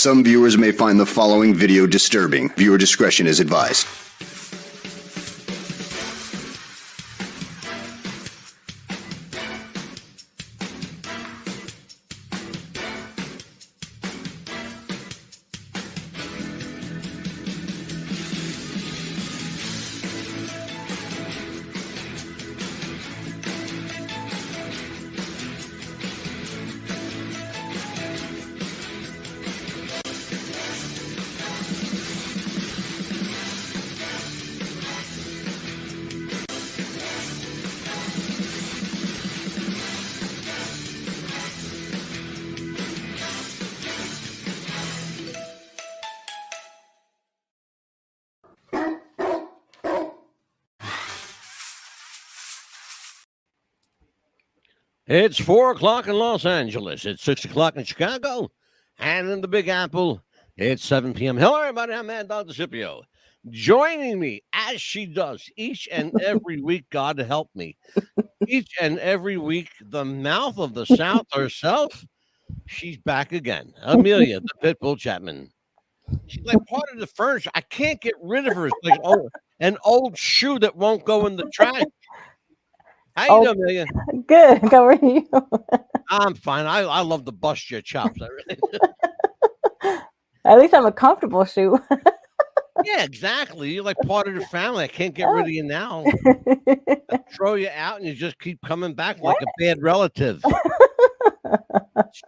Some viewers may find the following video disturbing. Viewer discretion is advised. It's 4 o'clock in Los Angeles. It's 6 o'clock in Chicago. And in the Big Apple, it's 7 p.m. Hello, everybody. I'm Dr. Scipio. Joining me, as she does each and every week, God help me, each and every week, the mouth of the South herself, she's back again. Amelia, the Pitbull Chapman. She's like part of the furniture. I can't get rid of her. It's like an old shoe that won't go in the trash. How you doing, Amelia? Good. How are you? I'm fine. I love to bust your chops. I really do. At least I'm a comfortable shoe. Yeah, exactly. You're like part of the family. I can't get rid of you now. I throw you out and you just keep coming back like a bad relative.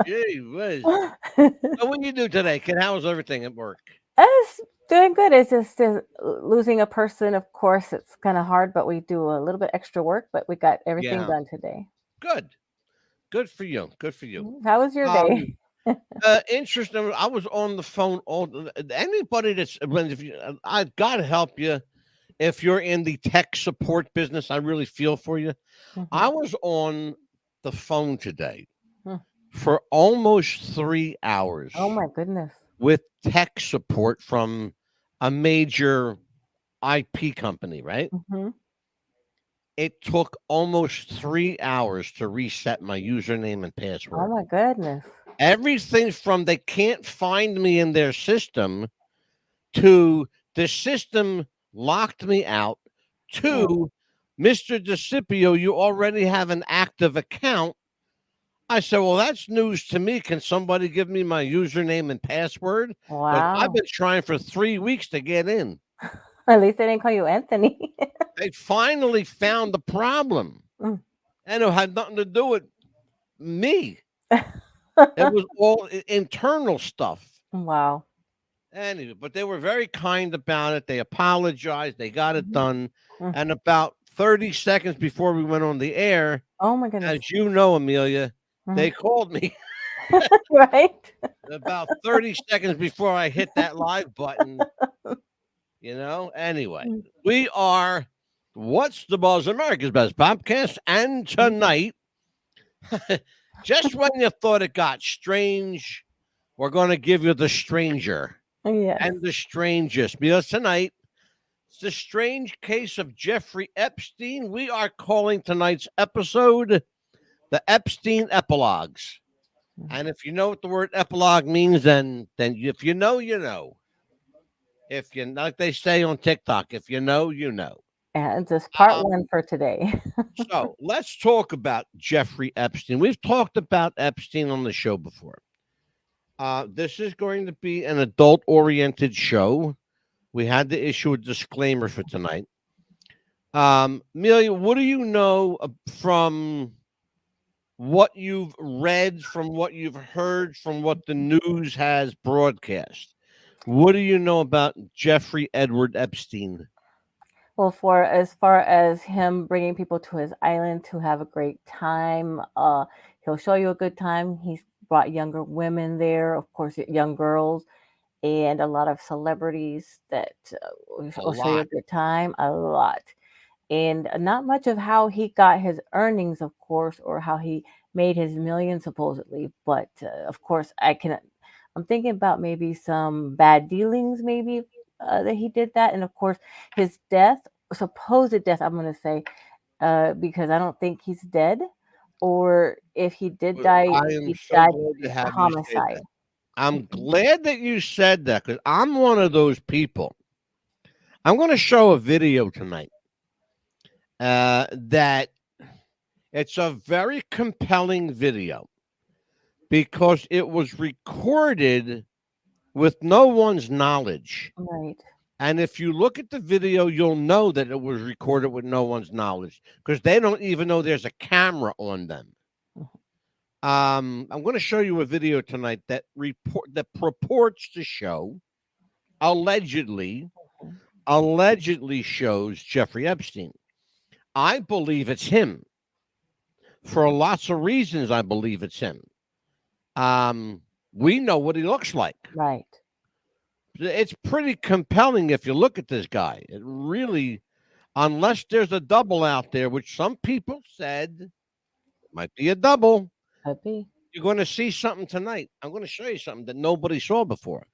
Gee whiz. So what do you do today, kid? How was everything at work? It's doing good. It's just losing a person, of course, it's kind of hard, but we do a little bit extra work, but we got everything done today. Good. Good for you. Good for you. How was your day? Interesting. I was on the phone anybody I gotta help you if you're in the tech support business. I really feel for you. Mm-hmm. I was on the phone today for almost 3 hours. Oh my goodness. With tech support from a major IP company, right? Mm-hmm. It took almost 3 hours to reset my username and password. Oh my goodness. Everything from they can't find me in their system to the system locked me out to Mr. DeCipio, you already have an active account. I said, well, that's news to me. Can somebody give me my username and password? Wow. I've been trying for 3 weeks to get in. At least they didn't call you Anthony. They finally found the problem. And it had nothing to do with me. It was all internal stuff. Wow. Anyway, but they were very kind about it. They apologized. They got it done. And about 30 seconds before we went on the air, oh my goodness, as you know, Amelia, they called me. Right? About 30 seconds before I hit that live button. You know, anyway, we are What's the Buzz, America's Best Podcast. And tonight, just when you thought it got strange, we're going to give you the stranger and the strangest. Because tonight, it's the strange case of Jeffrey Epstein. We are calling tonight's episode the Epstein Epilogues. And if you know what the word epilogue means, then if you know, you know. If you, like they say on TikTok, if you know, you know. And just part one for today. So let's talk about Jeffrey Epstein. We've talked about Epstein on the show before. This is going to be an adult-oriented show. We had to issue a disclaimer for tonight. Amelia, what do you know from what you've read, from what you've heard, from what the news has broadcast? What do you know about Jeffrey Edward Epstein? Well, for as far as him bringing people to his island to have a great time, he'll show you a good time. He's brought younger women there, of course, young girls, and a lot of celebrities that will show you a good time, a lot. And not much of how he got his earnings, of course, or how he made his millions, supposedly. But, of course, I'm thinking about maybe some bad dealings, maybe that he did that. And of course, his death, supposed death, I'm going to say, because I don't think he's dead. Or if he did die, he died homicide. I'm glad that you said that because I'm one of those people. I'm going to show a video tonight that it's a very compelling video because it was recorded with no one's knowledge. Right. And if you look at the video, you'll know that it was recorded with no one's knowledge because they don't even know there's a camera on them. I'm going to show you a video tonight that purports to show, allegedly shows Jeffrey Epstein. I believe it's him. For lots of reasons, I believe it's him. We know what he looks like. Right. It's pretty compelling if you look at this guy. It really, unless there's a double out there, which some people said might be a double. Could be. You're going to see something tonight. I'm going to show you something that nobody saw before.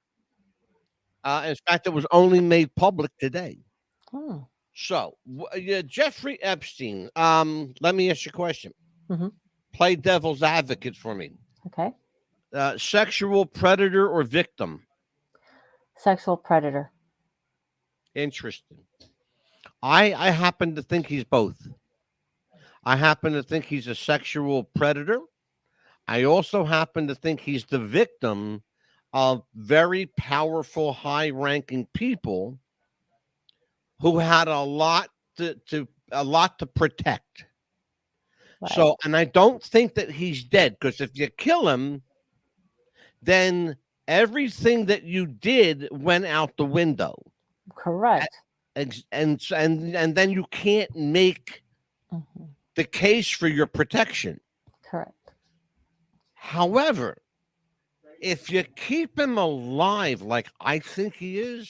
In fact, it was only made public today. So, Jeffrey Epstein, let me ask you a question. Play devil's advocate for me. Okay. Sexual predator or victim? Sexual predator. Interesting. I happen to think he's both. I happen to think he's a sexual predator. I also happen to think he's the victim of very powerful, high-ranking people who had a lot to protect. Right. So, and I don't think that he's dead because if you kill him, then everything that you did went out the window. Correct. And then you can't make the case for your protection. Correct. However, if you keep him alive like I think he is,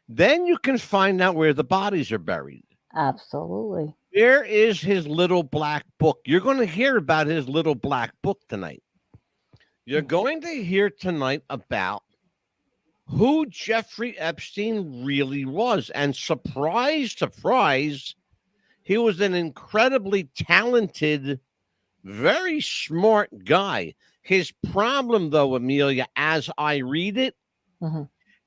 then you can find out where the bodies are buried. Absolutely. Where is his little black book? You're going to hear about his little black book tonight. You're going to hear tonight about who Jeffrey Epstein really was. And surprise, surprise, he was an incredibly talented, very smart guy. His problem, though, Amelia, as I read it,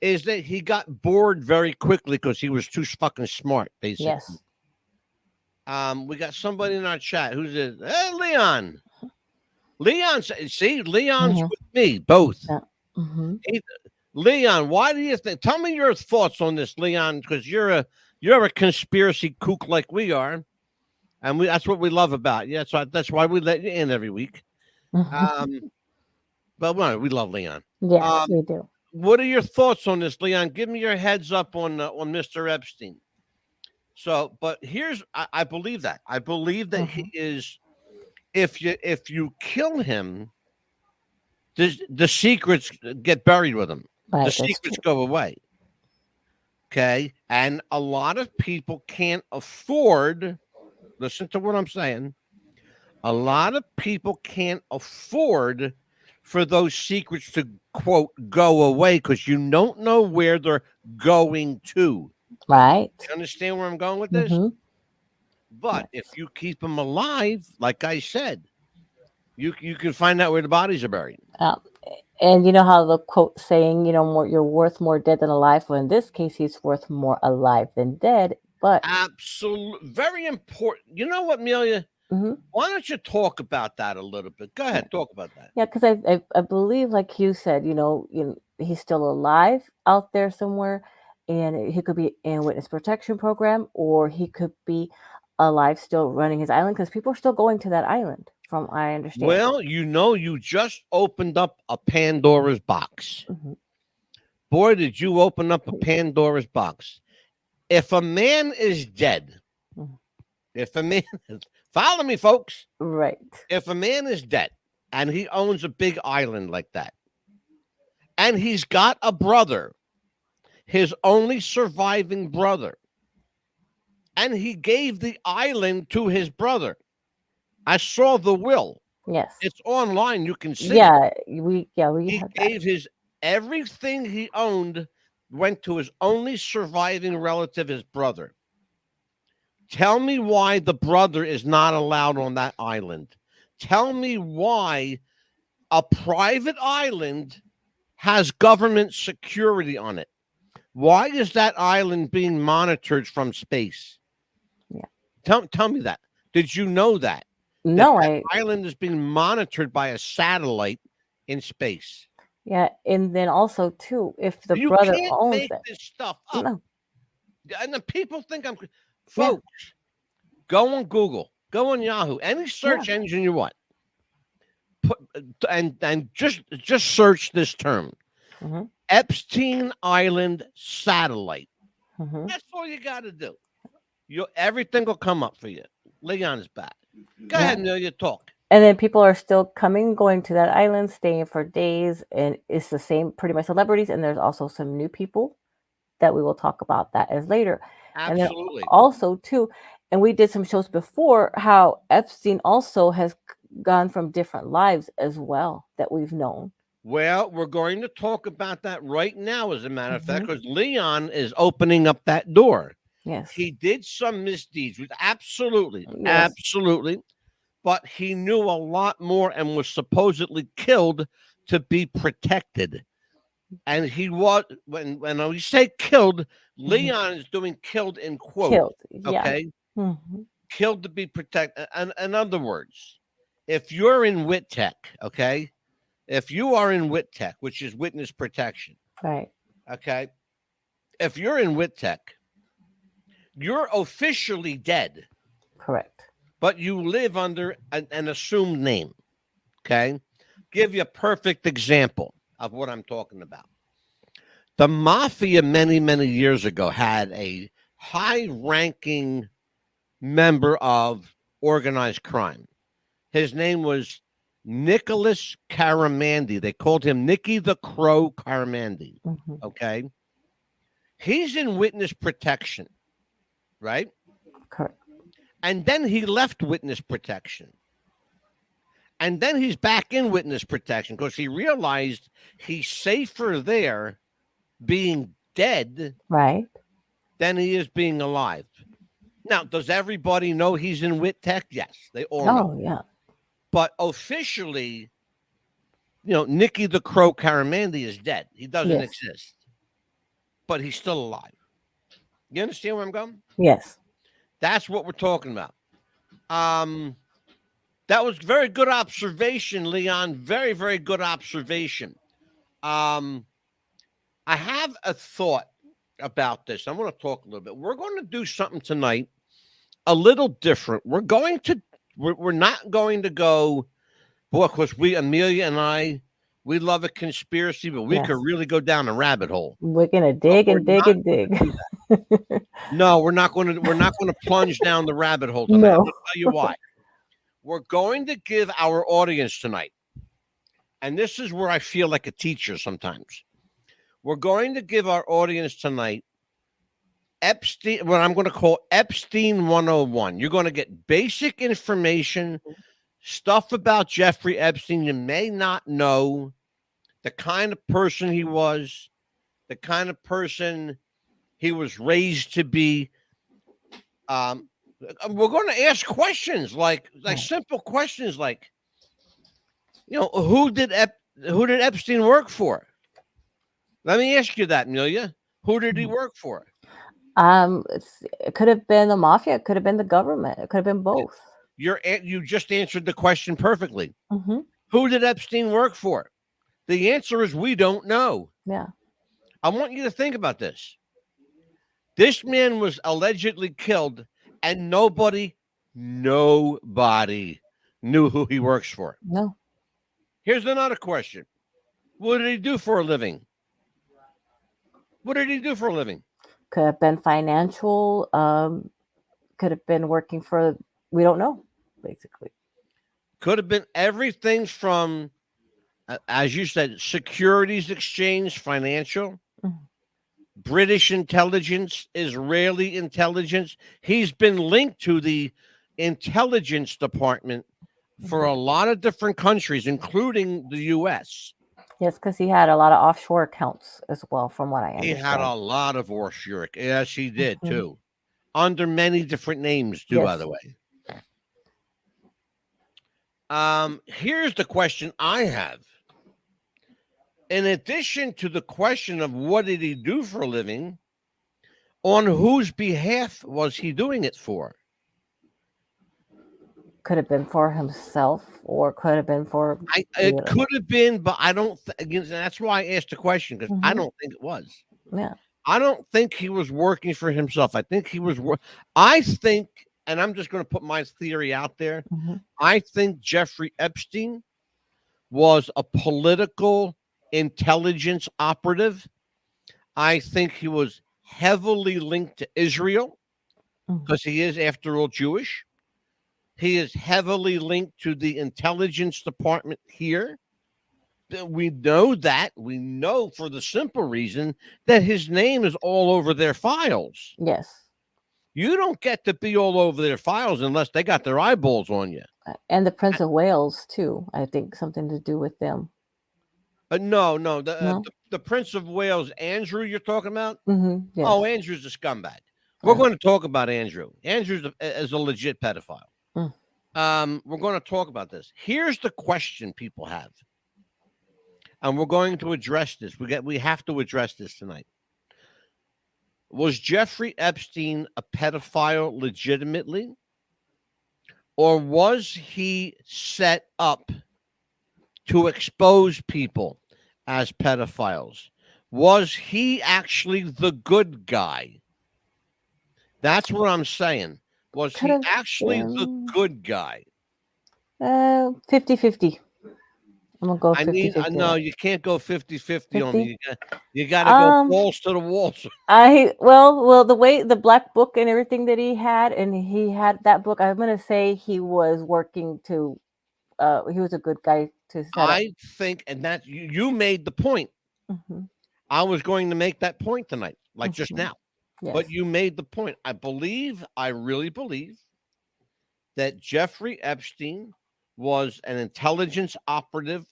is that he got bored very quickly because he was too fucking smart, basically. Yes. We got somebody in our chat. Who's it? Hey, Leon. Leon, see, Leon's with me, both. Yeah. Leon, why do you think? Tell me your thoughts on this, Leon, because you're a conspiracy kook like we are, and that's what we love about you. That's why we let you in every week. But well, we love Leon. Yes, we do. What are your thoughts on this, Leon? Give me your heads up on Mr. Epstein. So, but I believe that. I believe that he is. If you kill him, the secrets get buried with him. Right, the secrets go away. Okay, and a lot of people can't afford. Listen to what I'm saying. A lot of people can't afford for those secrets to, quote, go away because you don't know where they're going to. Right. You understand where I'm going with this? But if you keep them alive, like I said, you can find out where the bodies are buried. And you know how the quote saying, you're worth more dead than alive. Well, in this case, he's worth more alive than dead. But absolutely, very important. You know what, Amelia? Why don't you talk about that a little bit? Go ahead, talk about that. Yeah, because I believe, like you said, he's still alive out there somewhere, and he could be in witness protection program, or he could be alive still running his island because people are still going to that island, from I understand. Well, you just opened up a Pandora's box. Boy, did you open up a Pandora's box. If a man is dead, follow me, folks. Right. If a man is dead and he owns a big island like that, and he's got a brother, his only surviving brother, and he gave the island to his brother. I saw the will. Yes. It's online. You can see. Yeah, we he gave everything he owned went to his only surviving relative, his brother. Tell me why the brother is not allowed on that island. Tell me why A private island has government security on it. Why is that island being monitored from space? Yeah. Tell me that. Did you know that? No, That island is being monitored by a satellite in space. yeah, and then also too, if the You brother can't owns make it, this stuff up. no, And the people think I'm folks. Go on Google, go on Yahoo, any search engine you want. Put and just search this term. mm-hmm. Epstein Island satellite. Mm-hmm. That's all you got to do. Everything will come up for you. Leon's back. Go ahead, Neil. You talk. And then people are still going to that island, staying for days, and it's the same, pretty much celebrities. And there's also some new people that we will talk about that as later. Absolutely. And then also too, and we did some shows before how Epstein also has gone from different lives as well that we've known. Well, we're going to talk about that right now, as a matter of fact, because Leon is opening up that door. Yes. He did some misdeeds, absolutely. But he knew a lot more and was supposedly killed to be protected. And he was, when we say killed, Leon is doing killed in quotes. Killed, yeah. Okay? Killed to be protected. And in other words, if you're in WITTEC, okay? If you are in WITTEC, which is witness protection, right? Okay, if you're in WITTEC, you're officially dead. Correct. But you live under an assumed name. Okay, give you a perfect example of what I'm talking about. The mafia many years ago had a high-ranking member of organized crime. His name was Nicholas Caramandi. They called him Nicky the Crow Caramandi. Okay. He's in witness protection, right? Correct. And then he left witness protection. And then he's back in witness protection because he realized he's safer there being dead, right, than he is being alive. Now, does everybody know he's in WITTEC? Yes, they all know. Oh, yeah. But officially, Nicky the Crow Caramandi is dead. He doesn't exist. But he's still alive. You understand where I'm going? Yes. That's what we're talking about. That was very good observation, Leon. Very, very good observation. I have a thought about this. I want to talk a little bit. We're going to do something tonight a little different. We're not going to go, boy, because Amelia and I, we love a conspiracy, but we could really go down a rabbit hole. We're gonna dig and dig and dig. No, we're not going to plunge down the rabbit hole tonight. No. I'm going to tell you why. We're going to give our audience tonight, and this is where I feel like a teacher sometimes. We're going to give our audience tonight Epstein, what I'm going to call Epstein 101. You're going to get basic information, stuff about Jeffrey Epstein you may not know, the kind of person he was, the kind of person he was raised to be. We're going to ask questions like simple questions like, who did Epstein work for? Let me ask you that, Amelia. Who did he work for? It could have been the mafia. It could have been the government. It could have been both. You just answered the question perfectly. Who did Epstein work for? The answer is we don't know. Yeah. I want you to think about this. This man was allegedly killed, and nobody knew who he works for. No. Here's another question. What did he do for a living? What did he do for a living? Could have been financial. Could have been working for, we don't know, basically. Could have been everything from, as you said, securities exchange, financial, British intelligence, Israeli intelligence. He's been linked to the intelligence department for a lot of different countries, including the U.S. Yes, because he had a lot of offshore accounts as well, from what I understand. He had a lot of offshore. Yes, he did, too. Under many different names, too, by the way. Here's the question I have. In addition to the question of what did he do for a living, on whose behalf was he doing it for? Could have been for himself, or could have been for. It could have been, but I don't. Again, that's why I asked the question, because I don't think it was. Yeah. I don't think he was working for himself. I think he was. I think, and I'm just going to put my theory out there. I think Jeffrey Epstein was a political intelligence operative. I think he was heavily linked to Israel because he is, after all, Jewish. He is heavily linked to the intelligence department here. We know that. We know for the simple reason that his name is all over their files. Yes. You don't get to be all over their files unless they got their eyeballs on you. And the Prince of Wales, too. I think something to do with them. No. The Prince of Wales, Andrew, you're talking about? Yes. Oh, Andrew's a scumbag. We're going to talk about Andrew. Andrew's is a legit pedophile. We're going to talk about this. Here's the question people have, and we're going to address this. We have to address this tonight. Was Jeffrey Epstein a pedophile legitimately, or was he set up to expose people as pedophiles? Was he actually the good guy? That's what I'm saying. Was he actually the good guy? 50-50. I'm going to go 50-50. No, you can't go 50-50 on me. You got to go balls to the walls. Well, the way the black book and everything that he had, and he had that book, I'm going to say he was working to, he was a good guy to set up. I think, and that you made the point. I was going to make that point tonight, like just now. Yes. But you made the point. I really believe that Jeffrey Epstein was an intelligence operative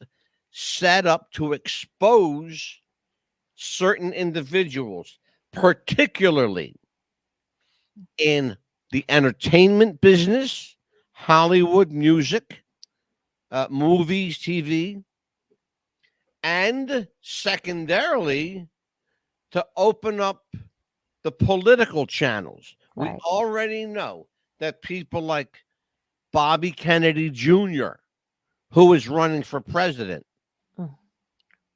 set up to expose certain individuals, particularly in the entertainment business, Hollywood music, movies, TV, and secondarily to open up the political channels. Right. We already know that people like Bobby Kennedy Jr., who is running for president,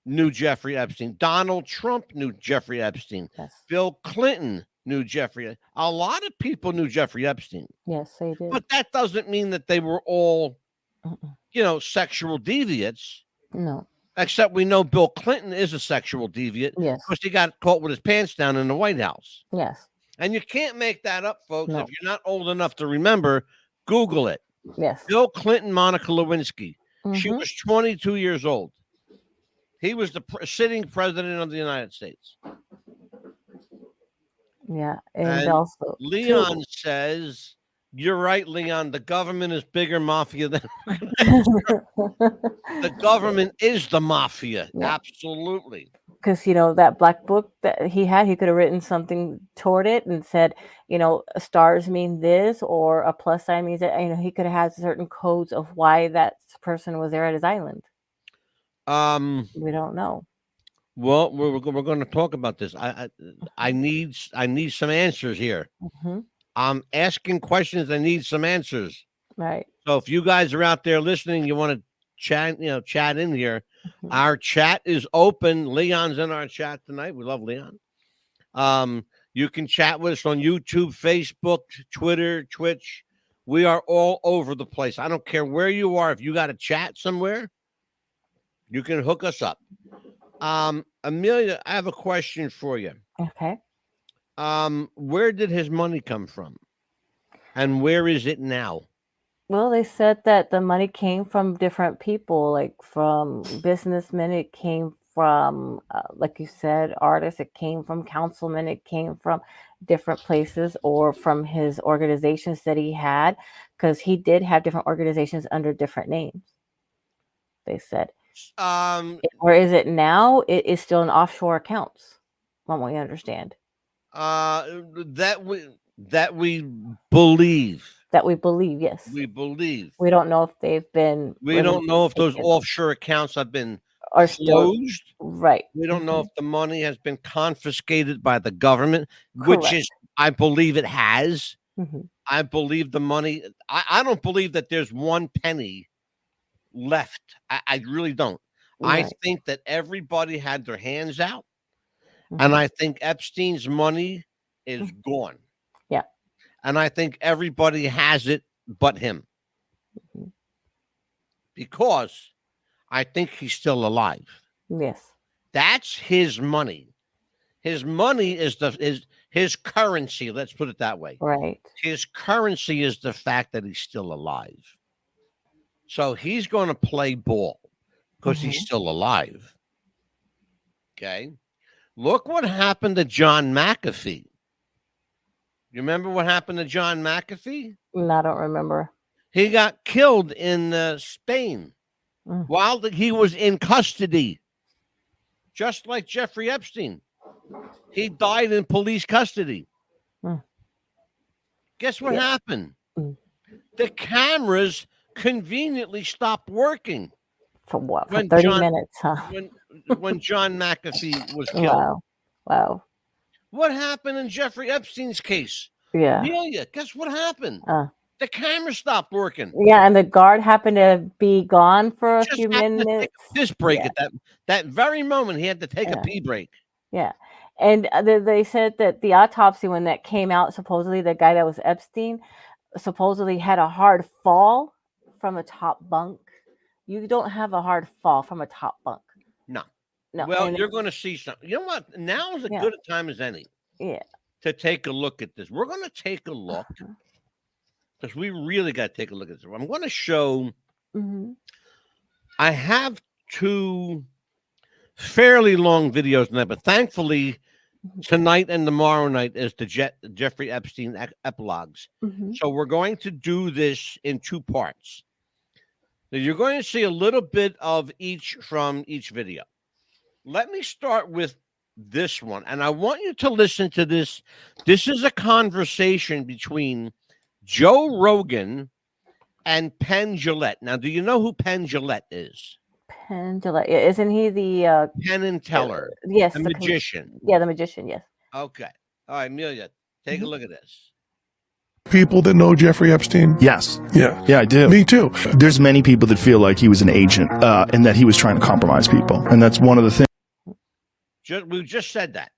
knew Jeffrey Epstein. Donald Trump knew Jeffrey Epstein. Yes. Bill Clinton knew Jeffrey. A lot of people knew Jeffrey Epstein. Yes, they did. But that doesn't mean that they were all, sexual deviates. No. Except we know Bill Clinton is a sexual deviant. Yes. Because he got caught with his pants down in the White House. Yes. And you can't make that up, folks. No. If you're not old enough to remember, Google it. Yes. Bill Clinton, Monica Lewinsky. She was 22 years old. He was the sitting president of the United States. Yeah. And also, Leon says, you're right, Leon. The government is bigger mafia than the government is the mafia. Yeah. Absolutely. Because, that black book that he had, he could have written something toward it and said, stars mean this, or a plus sign means that, he could have had certain codes of why that person was there at his island. We don't know. Well, we're going to talk about this. I need some answers here. I'm asking questions. I need some answers. Right. So if you guys are out there listening, you want to chat in here. Our chat is open. Leon's in our chat tonight. We love Leon. You can chat with us on YouTube, Facebook, Twitter, Twitch. We are all over the place. I don't care where you are. If you got a chat somewhere, you can hook us up. Amelia, I have a question for you. Okay. Where did his money come from? And where is it now? Well, they said that the money came from different people, like from businessmen. It came from, like you said, artists. It came from councilmen. It came from different places, or from his organizations that he had, because he did have different organizations under different names, they said. Or is it now? It is still in offshore accounts, from what we understand. That we believe. That we believe, yes. We believe. We don't know if they've been. We don't know if those taken offshore accounts have been or still closed. right. We don't know if the money has been confiscated by the government, which Correct. is, I believe it has. Mhm. I believe the money. I don't believe that there's one penny left. I really don't. I Right. think that everybody had their hands out, Mhm. and I think Epstein's money is gone. Yeah. And I think everybody has it but him. Mhm. Because I think he's still alive. Yes. That's his money. His money is his currency. Let's put it that way. Right. His currency is the fact that he's still alive. So he's going to play ball because he's still alive. Okay. Look what happened to John McAfee. You remember what happened to John McAfee? No, I don't remember. He got killed in Spain while he was in custody, just like Jeffrey Epstein. He died in police custody. Guess what happened? The cameras conveniently stopped working. For what? For 30 minutes, huh? When John McAfee was killed. Wow. Wow. What happened in Jeffrey Epstein's case? Yeah. Amelia, guess what happened? The camera stopped working. Yeah, and the guard happened to be gone for a Just few happened to take minutes. a piss break at that very moment. He had to take a pee break. Yeah. And they said that the autopsy, when that came out, supposedly the guy that was Epstein supposedly had a hard fall from a top bunk. You don't have a hard fall from a top bunk. No. No. Well, and you're going to see something. You know what? Now is as good a time as any. Yeah. To take a look at this. We're going to take a look because we really got to take a look at this. I'm going to show. I have 2 fairly long videos on that, but thankfully tonight and tomorrow night is the Jeffrey Epstein epilogues. So we're going to do this in 2 parts. Now you're going to see a little bit of each from each video. Let me start with this one, and I want you to listen to this. This is a conversation between Joe Rogan and Penn Jillette. Now, do you know who Penn Jillette is? Penn Jillette. Isn't he the Penn and Teller? Yes, the magician. Yeah, the magician. Yes. Okay. All right, Amelia, take a look at this. People that know Jeffrey Epstein? Yes. Yeah. Yeah, I do. Me too. There's many people that feel like he was an agent and that he was trying to compromise people. And that's one of the things. We just said that.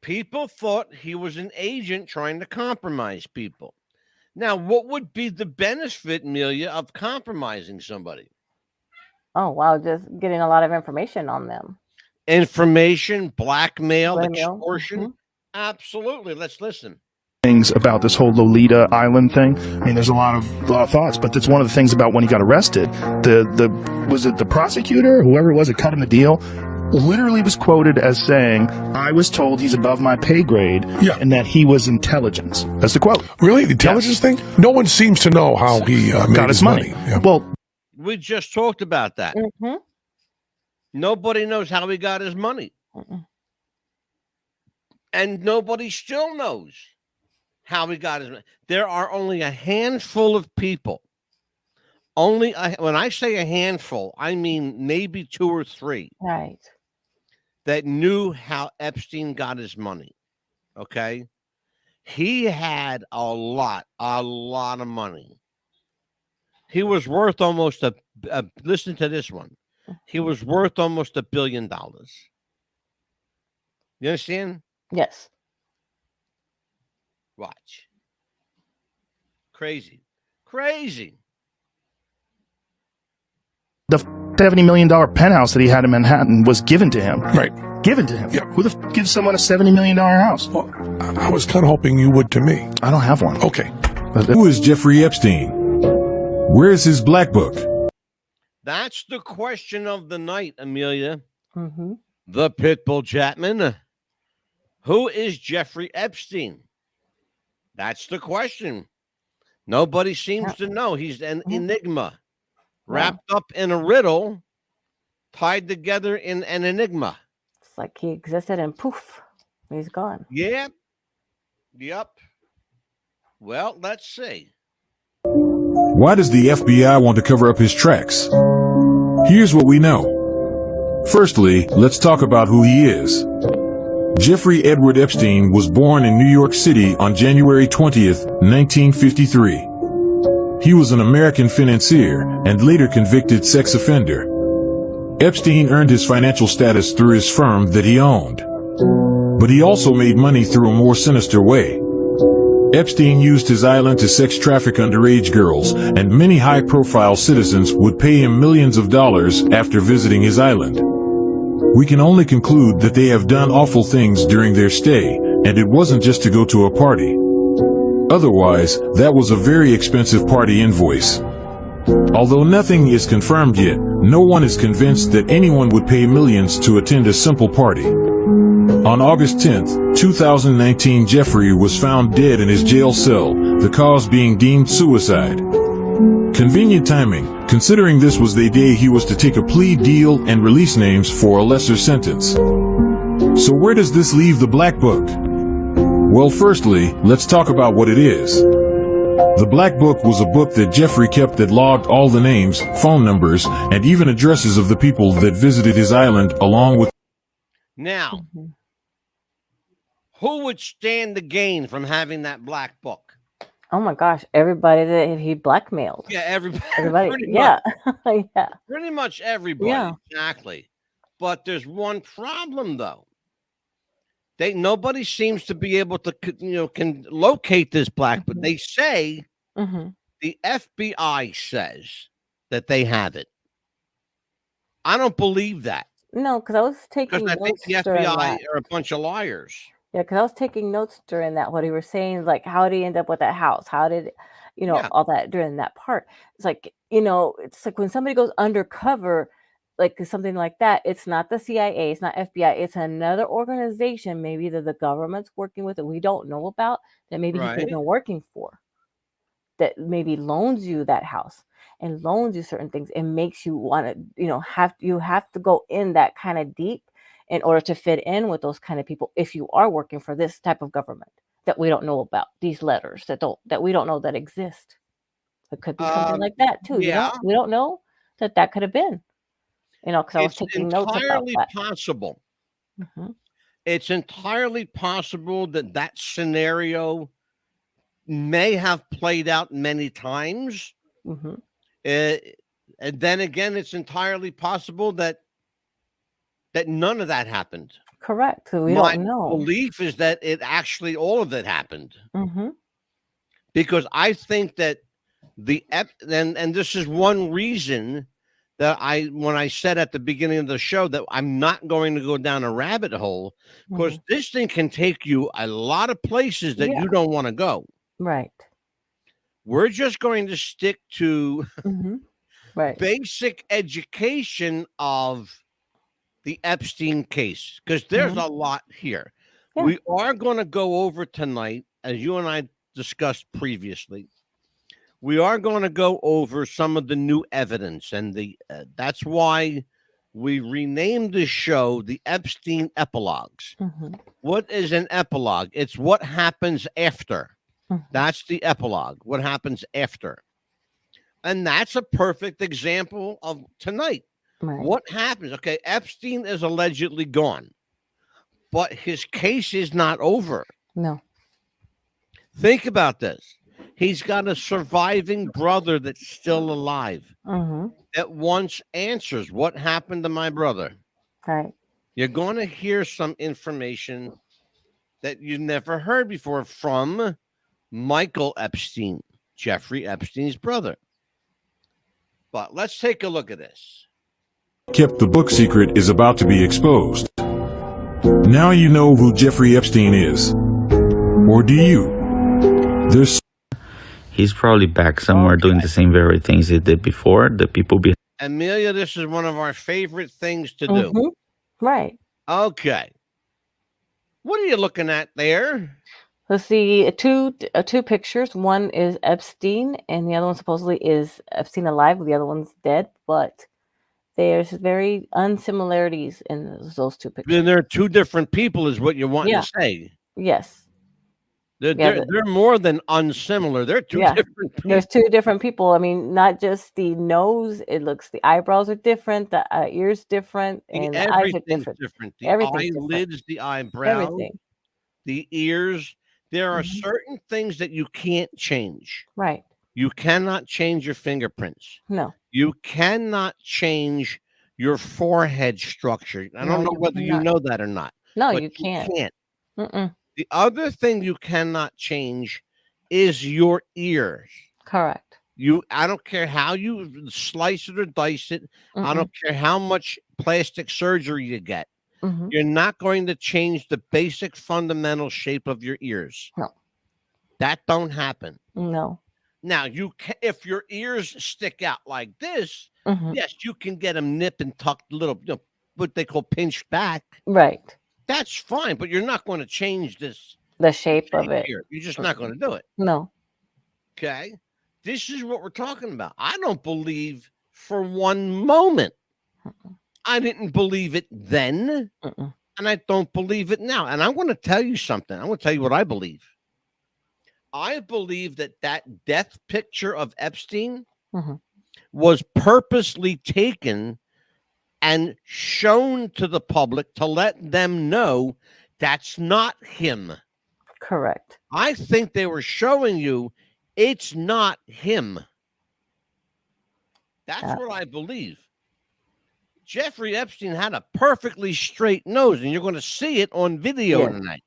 People thought he was an agent trying to compromise people. Now, what would be the benefit, Amelia, of compromising somebody? Oh, wow. Just getting a lot of information on them. Information, blackmail, extortion. Absolutely. Let's listen. Things about this whole Lolita Island thing. I mean, there's a lot of thoughts, but that's one of the things about when he got arrested. Was it the prosecutor, whoever it was that cut him the deal, literally was quoted as saying, "I was told he's above my pay grade and that he was intelligence." That's the quote. Really? The intelligence thing? No one seems to know how he got his money. Yeah. Well, we just talked about that. Nobody knows how he got his money. And nobody still knows how he got his money. There are only a handful of people. When I say a handful, I mean maybe 2 or 3. Right. That knew how Epstein got his money. Okay. He had a lot of money. He was worth almost listen to this one. He was worth almost $1 billion. You understand? Yes. Watch. Crazy. Crazy. The $70 million penthouse that he had in Manhattan was given to him. Right. Given to him. Yeah. Who the f gives someone a $70 million house? Well, I was kind of hoping you would to me. I don't have one. Okay. Who is Jeffrey Epstein? Where's his black book? That's the question of the night, Amelia. The Pitbull Chapman. Who is Jeffrey Epstein? That's the question. Nobody seems to know. He's an enigma. Wrapped up in a riddle, tied together in an enigma. It's like he existed and poof, he's gone. Yep. Well, let's see. Why does the FBI want to cover up his tracks? Here's what we know. Firstly, let's talk about who he is. Jeffrey Edward Epstein was born in New York City on January 20th, 1953. He was an American financier and later convicted sex offender. Epstein earned his financial status through his firm that he owned. But he also made money through a more sinister way. Epstein used his island to sex traffic underage girls, and many high-profile citizens would pay him millions of dollars after visiting his island. We can only conclude that they have done awful things during their stay, and it wasn't just to go to a party. Otherwise, that was a very expensive party invoice. Although nothing is confirmed yet, no one is convinced that anyone would pay millions to attend a simple party. On August 10, 2019, Jeffrey was found dead in his jail cell, the cause being deemed suicide. Convenient timing, considering this was the day he was to take a plea deal and release names for a lesser sentence. So where does this leave the Black Book? Well, firstly, let's talk about what it is. The Black Book was a book that Jeffrey kept that logged all the names, phone numbers, and even addresses of the people that visited his island, along with... Now, who would stand to gain from having that black book? Oh my gosh, everybody that he blackmailed. Yeah, everybody. Everybody. Yeah. Yeah. Pretty much everybody. Yeah. Exactly. But there's one problem, though. Nobody seems to be able to, can locate this black book. They say the FBI says that they have it. I don't believe that. No, because I was taking Because I think notes the during FBI that. are a bunch of liars. Yeah, because I was taking notes during that. What he was saying, like, how did he end up with that house? How did, all that during that part? It's like, it's like when somebody goes undercover, like something like that, it's not the CIA, it's not FBI, it's another organization, maybe that the government's working with that we don't know about, that maybe he could have Right. been working for, that maybe loans you that house and loans you certain things and makes you want to, you have to go in that kind of deep in order to fit in with those kind of people if you are working for this type of government that we don't know about, these letters that we don't know that exist. It could be something like that too. Yeah. We don't know that could have been. Because I was taking notes about entirely that. possible. Mhm. It's entirely possible that scenario may have played out many times. Mhm. And then again, it's entirely possible that none of that happened. Correct. So we My don't know. belief is that all of it happened. Mhm. Because I think that and this is one reason that when I said at the beginning of the show that I'm not going to go down a rabbit hole, because this thing can take you a lot of places that you don't want to go. Right. We're just going to stick to Right. basic education of the Epstein case, because there's a lot here. Yeah. We are going to go over tonight, as you and I discussed previously. We are going to go over some of the new evidence, and that's why we renamed the show the Epstein Epilogues. What is an epilogue? It's what happens after. That's the epilogue, what happens after. And that's a perfect example of tonight. Right. What happens? Okay, Epstein is allegedly gone, but his case is not over. No. Think about this. He's got a surviving brother that's still alive that wants answers. What happened to my brother? Right. You're going to hear some information that you never heard before from Michael Epstein, Jeffrey Epstein's brother. But let's take a look at this. Kept the book secret is about to be exposed. Now you know who Jeffrey Epstein is. Or do you? He's probably back somewhere doing the same very things he did before. The people behind. Amelia, this is one of our favorite things to do. Right. Okay. What are you looking at there? Let's see, two pictures. One is Epstein, and the other one supposedly is Epstein alive. The other one's dead, but there's very unsimilarities in those two pictures. Then there are two different people, is what you want to say. Yes. They're more than unsimilar. They're two different people. There's two different people. I mean, not just the nose. The eyebrows are different. The ears different, and the eyes are different. The eyelids, the eyebrows, everything. The ears. There are certain things that you can't change. Right. You cannot change your fingerprints. No. You cannot change your forehead structure. I don't know whether you know that or not. No, you can't. Mm-mm. The other thing you cannot change is your ears. Correct. I don't care how you slice it or dice it. I don't care how much plastic surgery you get. You're not going to change the basic fundamental shape of your ears. No. That don't happen. No. Now, if your ears stick out like this, yes, you can get them nip and tucked a little, what they call pinched back. Right. That's fine, but you're not going to change the shape of it. Here. You're just not going to do it. No. Okay. This is what we're talking about. I don't believe for one moment. I didn't believe it then, and I don't believe it now. And I'm going to tell you something. I'm going to tell you what I believe. I believe that death picture of Epstein was purposely taken and shown to the public to let them know that's not him. Correct. I think they were showing you it's not him. That's what I believe. Jeffrey Epstein had a perfectly straight nose, and you're going to see it on video tonight.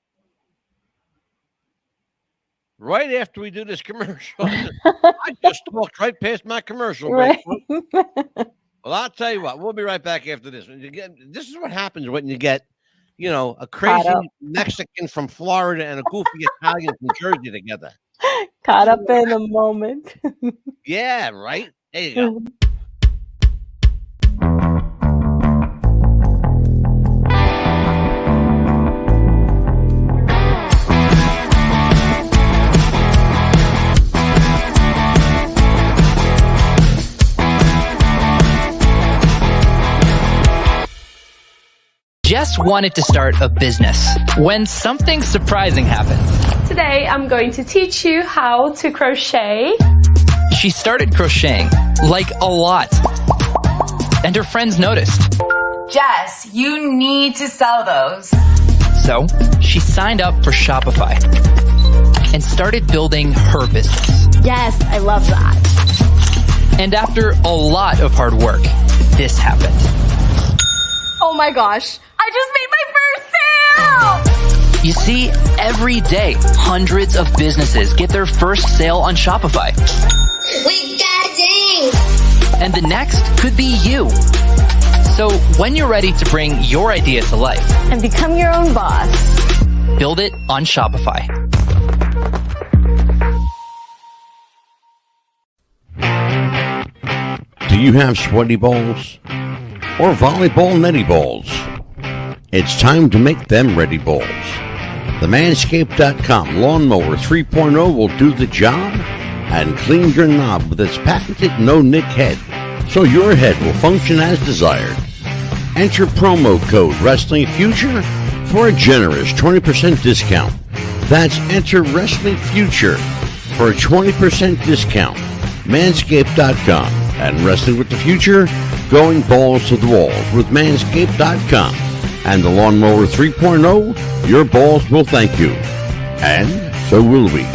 Right after we do this commercial. I just walked right past my commercial break. Well, I'll tell you what. We'll be right back after this. This is what happens when you get, a crazy Mexican from Florida and a goofy Italian from Jersey together. Caught up in the moment. Yeah, right? There you go. Jess wanted to start a business when something surprising happened. Today, I'm going to teach you how to crochet. She started crocheting, like a lot. And her friends noticed. Jess, you need to sell those. So, she signed up for Shopify and started building her business. Yes, I love that. And after a lot of hard work, this happened. Oh my gosh, I just made my first sale! You see, every day, hundreds of businesses get their first sale on Shopify. We got ding! And the next could be you. So when you're ready to bring your idea to life And become your own boss. build it on Shopify. Do you have sweaty balls or volleyball netty balls? It's time to make them ready balls. The Manscaped.com Lawnmower 3.0 will do the job and clean your knob with its patented no-nick head, so your head will function as desired. Enter promo code Wrestling Future for a generous 20% discount. That's enter Wrestling Future for a 20% discount. Manscaped.com and Wrestling with the Future, going balls to the walls with Manscaped.com and the Lawnmower 3.0. Your balls will thank you, and so will we.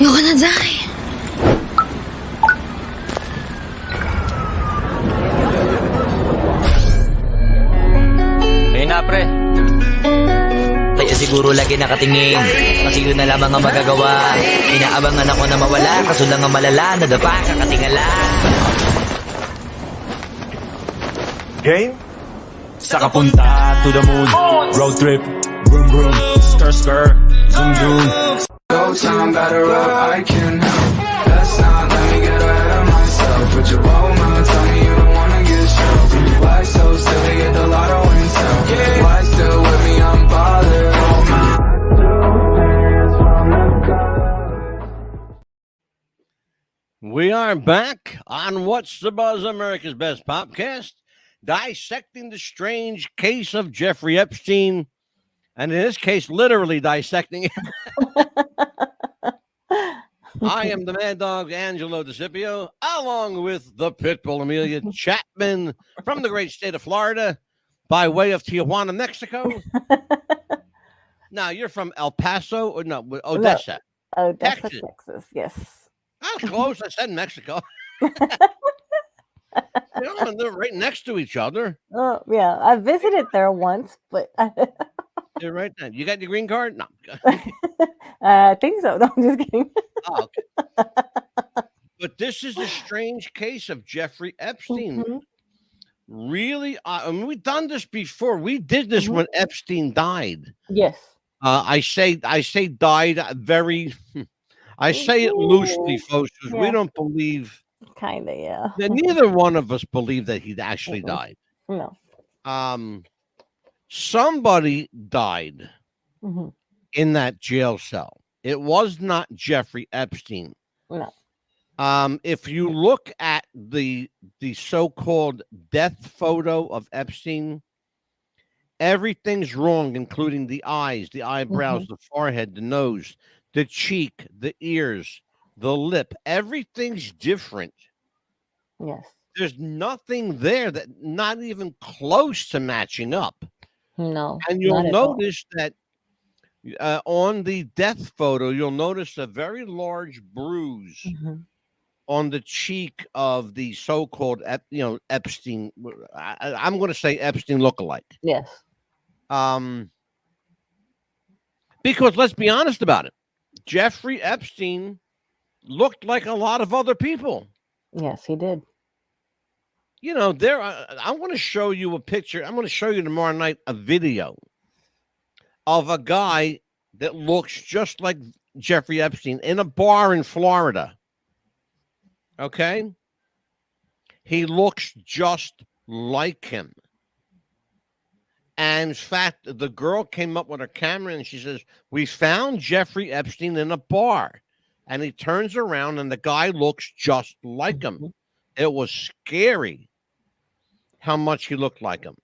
Ayoko na, Zaki. Ayun na, pre. Kaya siguro lagi nakatingin. Kasi yun na lamang ang magagawa. Inaabangan ako na mawala. Kaso lang ang malala. Nadapa, kakatingala. Game? Sa kapunta to the moon. Road trip. Vroom vroom. Skr skr. Zoom zoom. Go time, better up, I can help. Let's not let me get ahead of myself. With your bow mouth, tell me you don't wanna get shelved. Why so still to get the lotto intel? Why still with me, I'm bothered. Oh my. We are back on What's the Buzz, America's Best Popcast. dissecting the strange case of Jeffrey Epstein, and in this case, literally dissecting. I am the Mad Dog, Angelo DeCipio, along with the Pitbull, Amelia Chapman, from the great state of Florida, by way of Tijuana, Mexico. Now, you're from El Paso, or no, Odessa. No, Odessa, Texas. Yes. That's close. I said Mexico. They're right next to each other. Oh, yeah. I visited there once, but They're right there. You got your green card? No. I think so. No, I'm just kidding. Oh, okay. But this is a strange case of Jeffrey Epstein. Mhm. Really, I mean, we've done this before. We did this when Epstein died. Yes. I say died very. I say it loosely, folks, because we Yeah. don't believe. Kind of, yeah. That neither one of us believe that he actually died. No. Somebody died Mhm. in that jail cell. It was not Jeffrey Epstein. No. If you look at the so-called death photo of Epstein, everything's wrong, including the eyes, the eyebrows, the forehead, the nose, the cheek, the ears, the lip. Everything's different. Yes. There's nothing there that not even close to matching up. No. And you'll not at all. notice that on the death photo, you'll notice a very large bruise Mhm. on the cheek of the so-called, Epstein. I'm going to say Epstein lookalike. Yes. Because let's be honest about it, Jeffrey Epstein looked like a lot of other people. Yes, he did. I want to show you a picture. I'm going to show you tomorrow night a video of a guy that looks just like Jeffrey Epstein in a bar in Florida. Okay? He looks just like him. And in fact, the girl came up with her camera and she says, "We found Jeffrey Epstein in a bar." And he turns around and the guy looks just like him. It was scary how much he looked like him.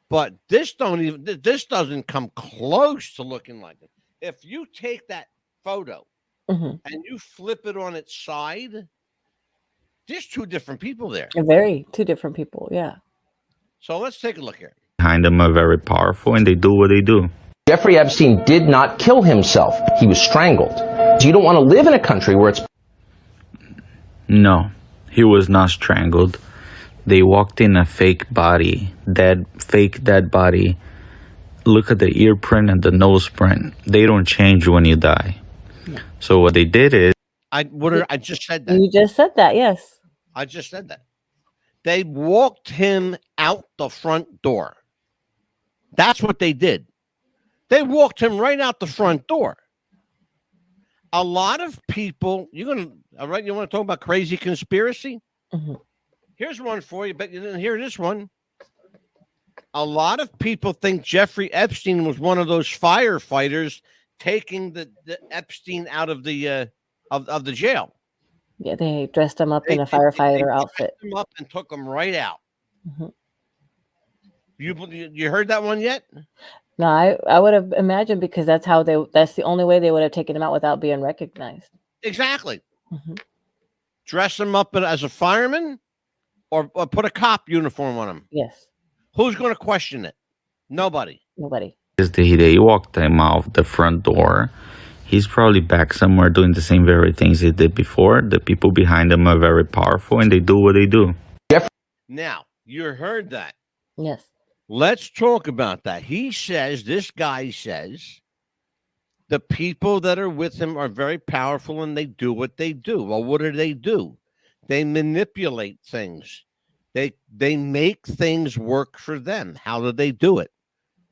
But this doesn't come close to looking like him. If you take that photo and you flip it on its side, there's two different people there. Two different people, yeah. So let's take a look here. Behind them are very powerful and they do what they do. Jeffrey Epstein did not kill himself. He was strangled. So you don't want to live in a country where it's... No, he was not strangled. They walked in a fake body, fake dead body. Look at the ear print and the nose print. They don't change when you die. Yeah. So what they did is... I just said that. You just said that, yes. I just said that. They walked him out the front door. That's what they did. They walked him right out the front door. A lot of people, you want to talk about crazy conspiracy? Mm-hmm. Here's one for you, but you didn't hear this one. A lot of people think Jeffrey Epstein was one of those firefighters taking the Epstein out of the of the jail. Yeah, they dressed him up in a firefighter outfit. Dressed him up and took him right out. Mm-hmm. You heard that one yet? No, I would have imagined, because that's the only way they would have taken him out without being recognized. Exactly. Mm-hmm. Dress him up as a fireman or put a cop uniform on him. Yes. Who's going to question it? Nobody. They walked him out the front door. He's probably back somewhere doing the same very things he did before. The people behind him are very powerful and they do what they do. Now, you heard that. Yes. Let's talk about that. This guy says, the people that are with him are very powerful and they do what they do. Well, what do? They manipulate things. They make things work for them. How do they do it?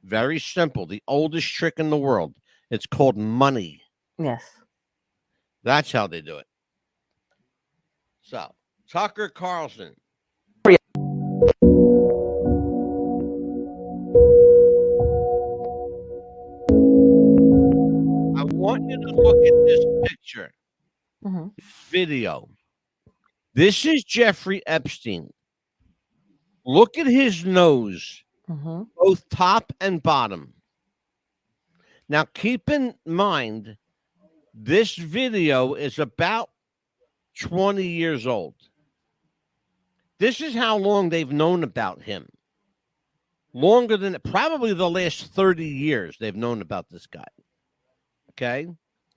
Very simple. The oldest trick in the world. It's called money. Yes. That's how they do it. So, Tucker Carlson. I want you to look at this picture. Video. This is Jeffrey Epstein Look at his nose, Mm-hmm. both top and bottom. Now, keep in mind, this video is about 20 years old. This is how long they've known about him. Longer than probably the last 30 years they've known about this guy. Okay?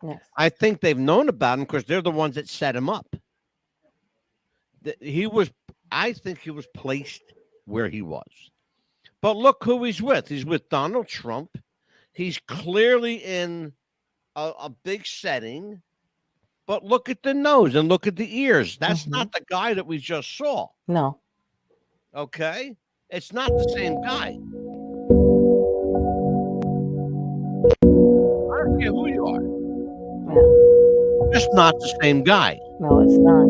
Yes. I think they've known about him because they're the ones that set him up. I think he was placed where he was. But look who he's with. He's with Donald Trump. He's clearly in a big setting. But look at the nose and look at the ears. That's not the guy that we just saw. No. Okay? It's not the same guy. I don't care who you are. Yeah. Just not the same guy. No, it's not.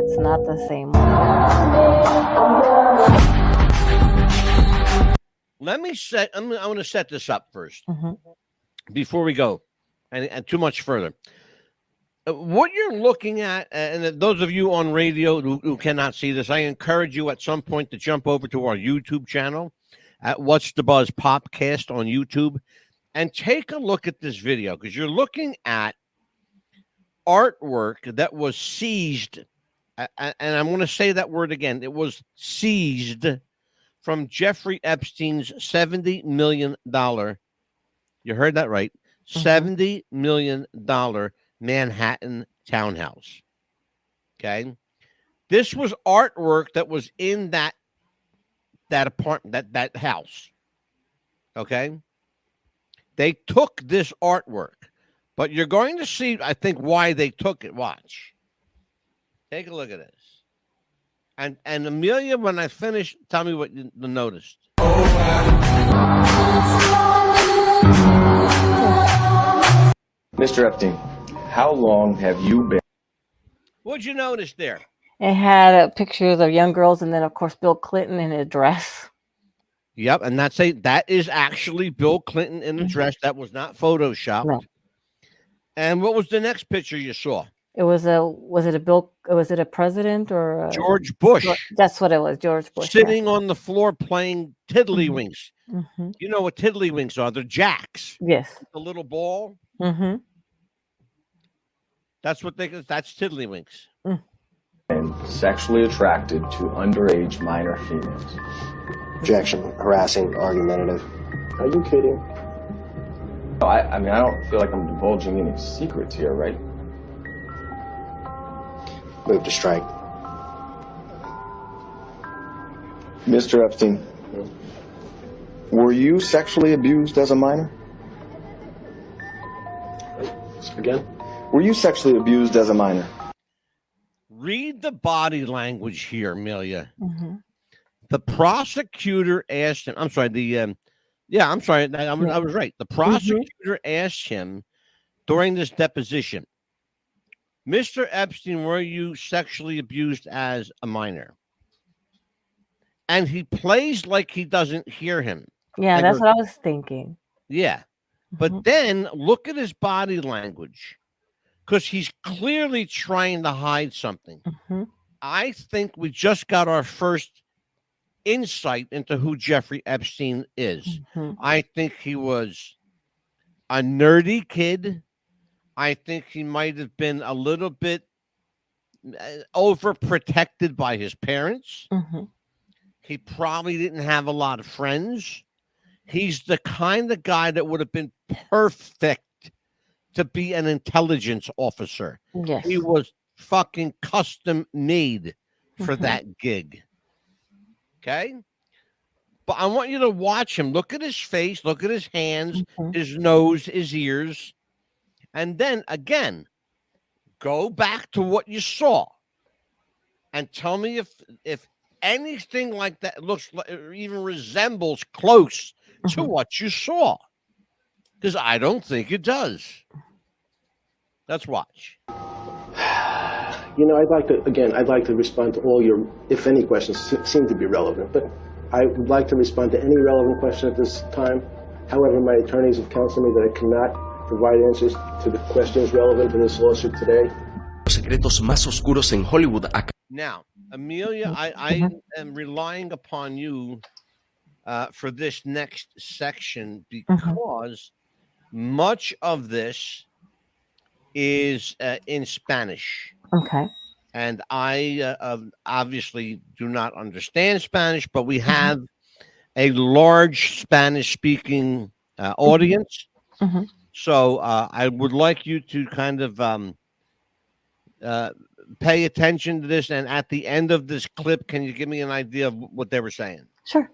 It's not the same one. I want to set this up first Mm-hmm. before we go and too much further. What you're looking at, and those of you on radio who cannot see this, I encourage you at some point to jump over to our YouTube channel at What's the Buzz Popcast on YouTube and take a look at this video because you're looking at artwork that was seized, and I'm going to say that word again. It was seized from Jeffrey Epstein's $70 million. You heard that right. $70 million Manhattan townhouse. Okay. This was artwork that was in that apartment, that house. Okay. They took this artwork, but you're going to see, I think, why they took it. Watch. Take a look at this. And Amelia, when I finish, tell me what you noticed. Mr. Epstein, how long have you been? What'd you notice there? It had pictures of young girls, and then of course Bill Clinton in a dress. Yep, and that is actually Bill Clinton in a dress. That was not photoshopped. No. And what was the next picture you saw? It was a president or George Bush? That's what it was, George Bush. Sitting on the floor playing tiddlywinks. Mm-hmm. You know what tiddlywinks are? They're jacks. Yes. The little ball. Mm-hmm. That's tiddlywinks. And sexually attracted to underage minor females. Objection, harassing, argumentative. Are you kidding? No, I mean, I don't feel like I'm divulging any secrets here, right? Move to strike. Mr. Epstein, were you sexually abused as a minor? Again? Were you sexually abused as a minor? Read the body language here, Amelia. Mm-hmm. The prosecutor asked him, I was right. The prosecutor asked him during this deposition, Mr. Epstein, were you sexually abused as a minor? And he plays like he doesn't hear him. Yeah, like that's what I was thinking. Yeah. But then look at his body language because he's clearly trying to hide something. Mm-hmm. I think we just got our first insight into who Jeffrey Epstein is. Mm-hmm. I think he was a nerdy kid. I think he might have been a little bit overprotected by his parents. Mm-hmm. He probably didn't have a lot of friends. He's the kind of guy that would have been perfect to be an intelligence officer. Yes. He was fucking custom made for that gig. Okay? But I want you to watch him. Look at his face. Look at his hands, his nose, his ears. And then, again, go back to what you saw and tell me if anything like that looks like, or even resembles close to what you saw. Because I don't think it does. Let's watch. You know, I'd like to respond to all your, if any, questions seem to be relevant, but I would like to respond to any relevant question at this time. However, my attorneys have counseled me that I cannot provide answers to the questions relevant to this lawsuit today. Los secretos más oscuros en Hollywood. Now, Amelia, I am relying upon you for this next section because much of this is in Spanish. Okay. And I obviously do not understand Spanish, but we have a large Spanish-speaking audience. So I would like you to kind of pay attention to this. And at the end of this clip, can you give me an idea of what they were saying? Sure.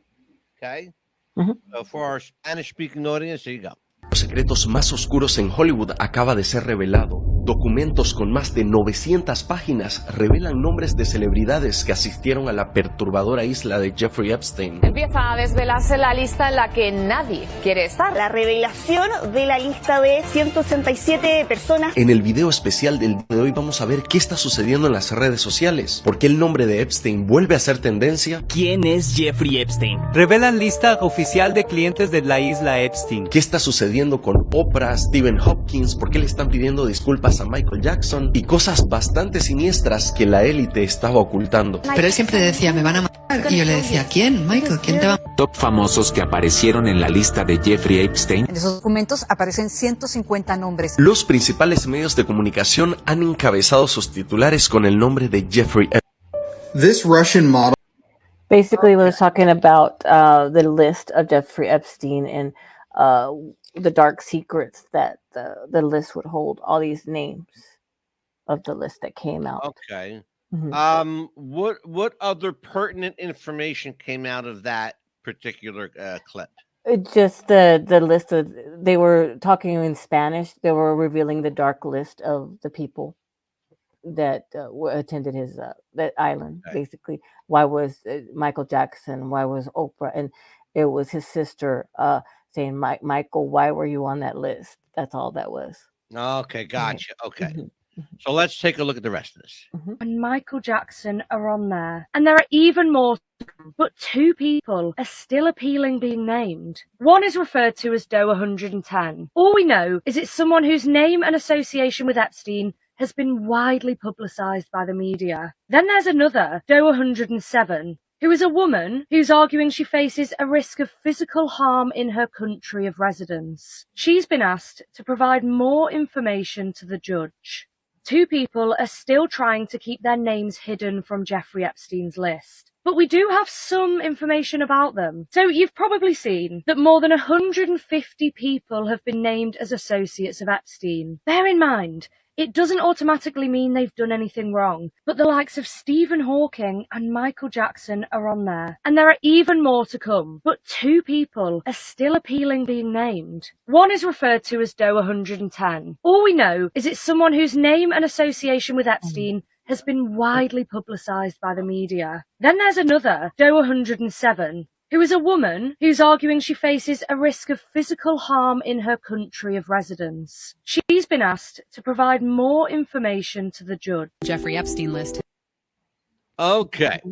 Okay. So for our Spanish-speaking audience, here you go. Los secretos más oscuros en Hollywood acaba de ser revelado. Documentos con más de 900 páginas revelan nombres de celebridades que asistieron a la perturbadora isla de Jeffrey Epstein. Empieza a desvelarse la lista en la que nadie quiere estar. La revelación de la lista de 167 personas. En el video especial del día de hoy vamos a ver qué está sucediendo en las redes sociales. ¿Por qué el nombre de Epstein vuelve a ser tendencia? ¿Quién es Jeffrey Epstein? Revelan lista oficial de clientes de la isla Epstein. ¿Qué está sucediendo con Oprah, Stephen Hopkins? ¿Por qué le están pidiendo disculpas a Michael Jackson? Y cosas bastante siniestras que la élite estaba ocultando. Pero él siempre decía, me van a matar. Y yo le decía, ¿quién? Michael, ¿quién te va a matar? Top famosos que aparecieron en la lista de Jeffrey Epstein. En esos documentos aparecen 150 nombres. Los principales medios de comunicación han encabezado sus titulares con el nombre de Jeffrey Epstein. This Russian model. Basically, we're talking about the list of Jeffrey Epstein and the dark secrets that the list would hold. All these names of the list that came out. Okay. What other pertinent information came out of that particular clip? Just the list of, they were talking in Spanish. They were revealing the dark list of the people that attended his that island. Okay. Basically, why was Michael Jackson? Why was Oprah? And it was his sister saying, Michael, why were you on that list? That's all that was. Okay, gotcha. Okay. So let's take a look at the rest of this. And Michael Jackson are on there. And there are even more, but two people are still appealing being named. One is referred to as Doe 110. All we know is it's someone whose name and association with Epstein has been widely publicized by the media. Then there's another, Doe 107, who is a woman who's arguing she faces a risk of physical harm in her country of residence. She's been asked to provide more information to the judge. Two people are still trying to keep their names hidden from Jeffrey Epstein's list. But we do have some information about them. So you've probably seen that more than 150 people have been named as associates of Epstein. Bear in mind, it doesn't automatically mean they've done anything wrong, but the likes of Stephen Hawking and Michael Jackson are on there. And there are even more to come, but two people are still appealing being named. One is referred to as Doe 110. All we know is it's someone whose name and association with Epstein has been widely publicized by the media. Then there's another, Doe 107, who is a woman who's arguing she faces a risk of physical harm in her country of residence. She's been asked to provide more information to the judge. Jeffrey Epstein list. Okay,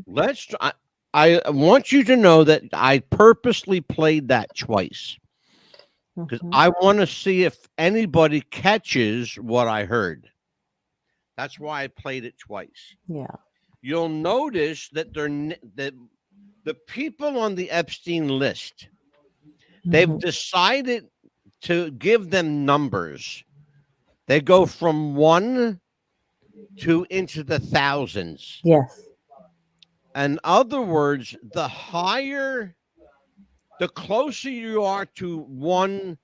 I want you to know that I purposely played that twice because I want to see if anybody catches what I heard. That's why I played it twice. Yeah. You'll notice that the people on the Epstein list, they've decided to give them numbers. They go from 1 to into the thousands. Yes. In other words, the closer you are to 1,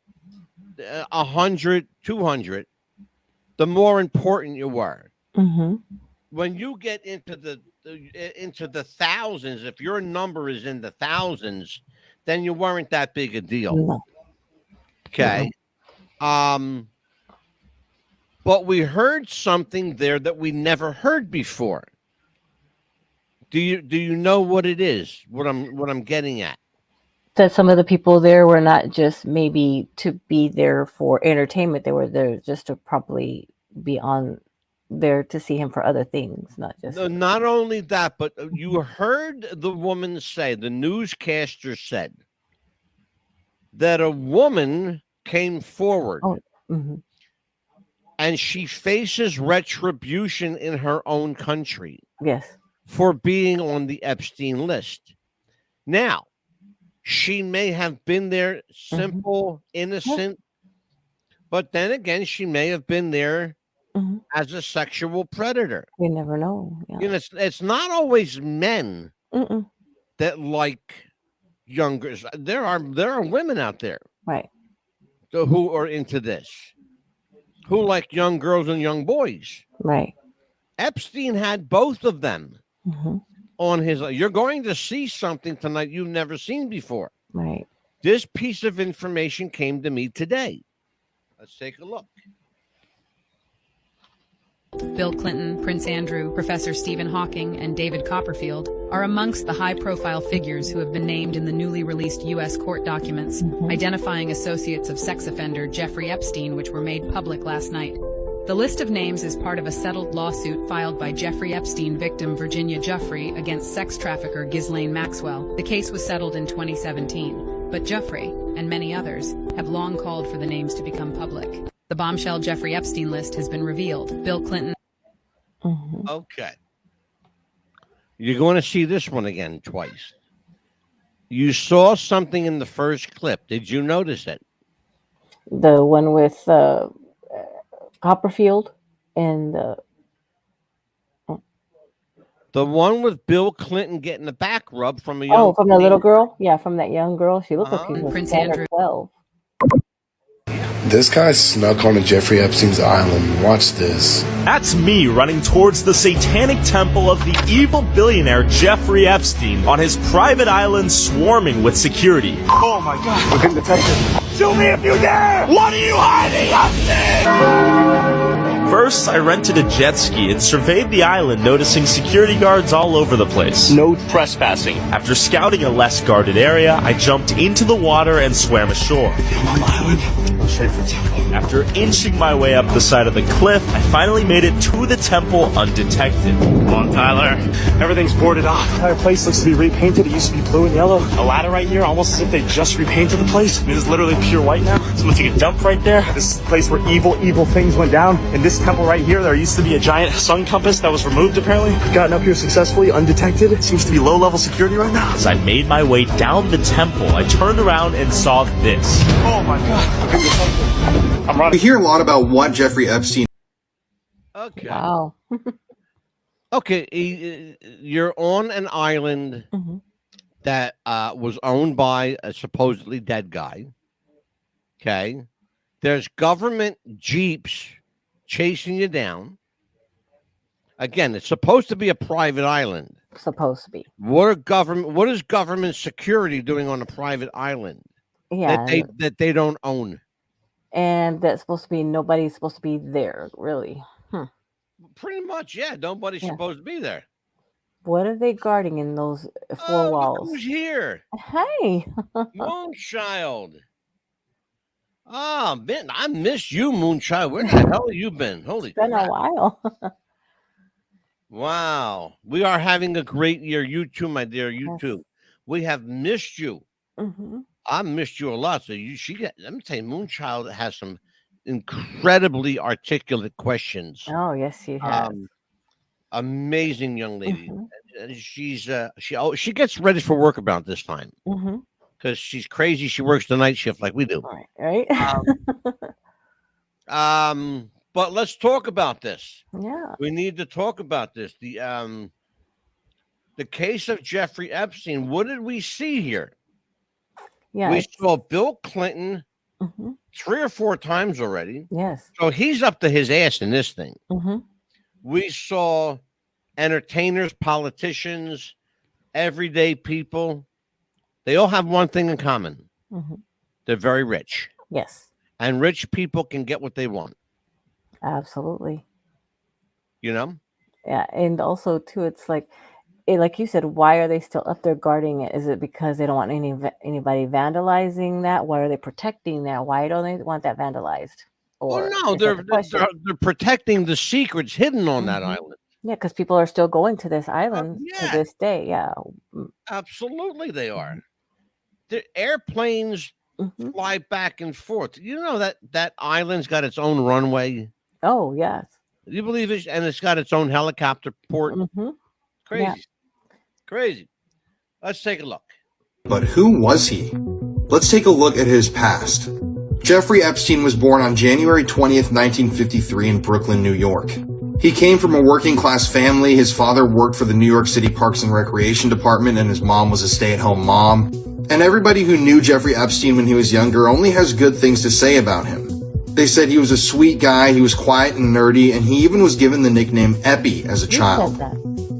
100, 200, the more important you were. When you get into the thousands, if your number is in the thousands, then you weren't that big a deal. No. Okay. But we heard something there that we never heard before. Do you know what it is? What I'm getting at? That some of the people there were not just maybe to be there for entertainment. They were there just to probably be on there to see him for other things, not just. No, not only that, but you heard the woman say, the newscaster said, that a woman came forward and she faces retribution in her own country. Yes. for being on the Epstein list. Now, she may have been there simple, innocent, but then again, she may have been there as a sexual predator. You never know. Yeah. You know, it's not always men that like younger. There are women out there, right, who are into this, who like young girls and young boys. Right. Epstein had both of them on his. You're going to see something tonight you've never seen before. Right. This piece of information came to me today. Let's take a look. Bill Clinton, Prince Andrew, Professor Stephen Hawking, and David Copperfield are amongst the high-profile figures who have been named in the newly released U.S. court documents identifying associates of sex offender Jeffrey Epstein, which were made public last night. The list of names is part of a settled lawsuit filed by Jeffrey Epstein victim Virginia Jeffrey against sex trafficker Ghislaine Maxwell. The case was settled in 2017, but Jeffrey, and many others, have long called for the names to become public. The bombshell Jeffrey Epstein list has been revealed. Bill Clinton. Okay. You're going to see this one again twice. You saw something in the first clip. Did you notice it? The one with Copperfield and the one with Bill Clinton getting the back rub from a young from the little girl? Yeah, from that young girl. She looked like she was Prince 10 or Andrew. 12. This guy snuck onto Jeffrey Epstein's island. Watch this. That's me running towards the satanic temple of the evil billionaire Jeffrey Epstein on his private island swarming with security. Oh my god, we're being detected. Shoot me if you dare! What are you hiding, Epstein? First, I rented a jet ski and surveyed the island, noticing security guards all over the place. No trespassing. After scouting a less guarded area, I jumped into the water and swam ashore. I'm on the island. After inching my way up the side of the cliff, I finally made it to the temple undetected. Come on, Tyler. Everything's boarded off. The entire place looks to be repainted. It used to be blue and yellow. A ladder right here, almost as if they just repainted the place. I mean, it's literally pure white now. Someone took a dump right there. This is the place where evil things went down. In this temple right here, there used to be a giant sun compass that was removed, apparently. Gotten up here successfully, undetected. It seems to be low-level security right now. As I made my way down the temple, I turned around and saw this. Oh my god. I'm running. We hear a lot about what Jeffrey Epstein. Okay. Wow. Okay, you're on an island that was owned by a supposedly dead guy. Okay. There's government jeeps chasing you down. Again, it's supposed to be a private island. Supposed to be. What is government security doing on a private island? Yeah. That they don't own. And that's supposed to be nobody's supposed to be there, really. Pretty much, yeah. Nobody's supposed to be there. What are they guarding in those four walls? Who's here? Hey. Moonchild. Oh, man, I miss you, Moonchild. Where the hell have you been? Holy It's been crap. a while. Wow. We are having a great year. You too, my dear. You too. We have missed you. I missed you a lot. So let me tell you, Moonchild has some incredibly articulate questions. Oh, yes, she has. Amazing young lady. She's she gets ready for work about this time because she's crazy. She works the night shift like we do. Right. But let's talk about this. Yeah. We need to talk about this. The case of Jeffrey Epstein. What did we see here? Yeah. We saw Bill Clinton 3 or 4 times already. Yes. So he's up to his ass in this thing. We saw entertainers, politicians, everyday people. They all have one thing in common. They're very rich. Yes. And rich people can get what they want. Absolutely. You know? Yeah. And also, too, it's like you said, why are they still up there guarding it? Is it because they don't want anybody vandalizing that? Why are they protecting that? Why don't they want that vandalized? Or no, they're protecting the secrets hidden on that island. Yeah, because people are still going to this island to this day. Yeah. Absolutely, they are. The airplanes fly back and forth. You know that island's got its own runway. Oh, yes. You believe it? And it's got its own helicopter port. Crazy. Yeah. Crazy. Let's take a look. But who was he? Let's take a look at his past. Jeffrey Epstein was born on January 20th, 1953 in Brooklyn, New York. He came from a working-class family. His father worked for the New York City Parks and Recreation Department, and his mom was a stay-at-home mom. And everybody who knew Jeffrey Epstein when he was younger only has good things to say about him. They said he was a sweet guy, he was quiet and nerdy, and he even was given the nickname Epi as a child.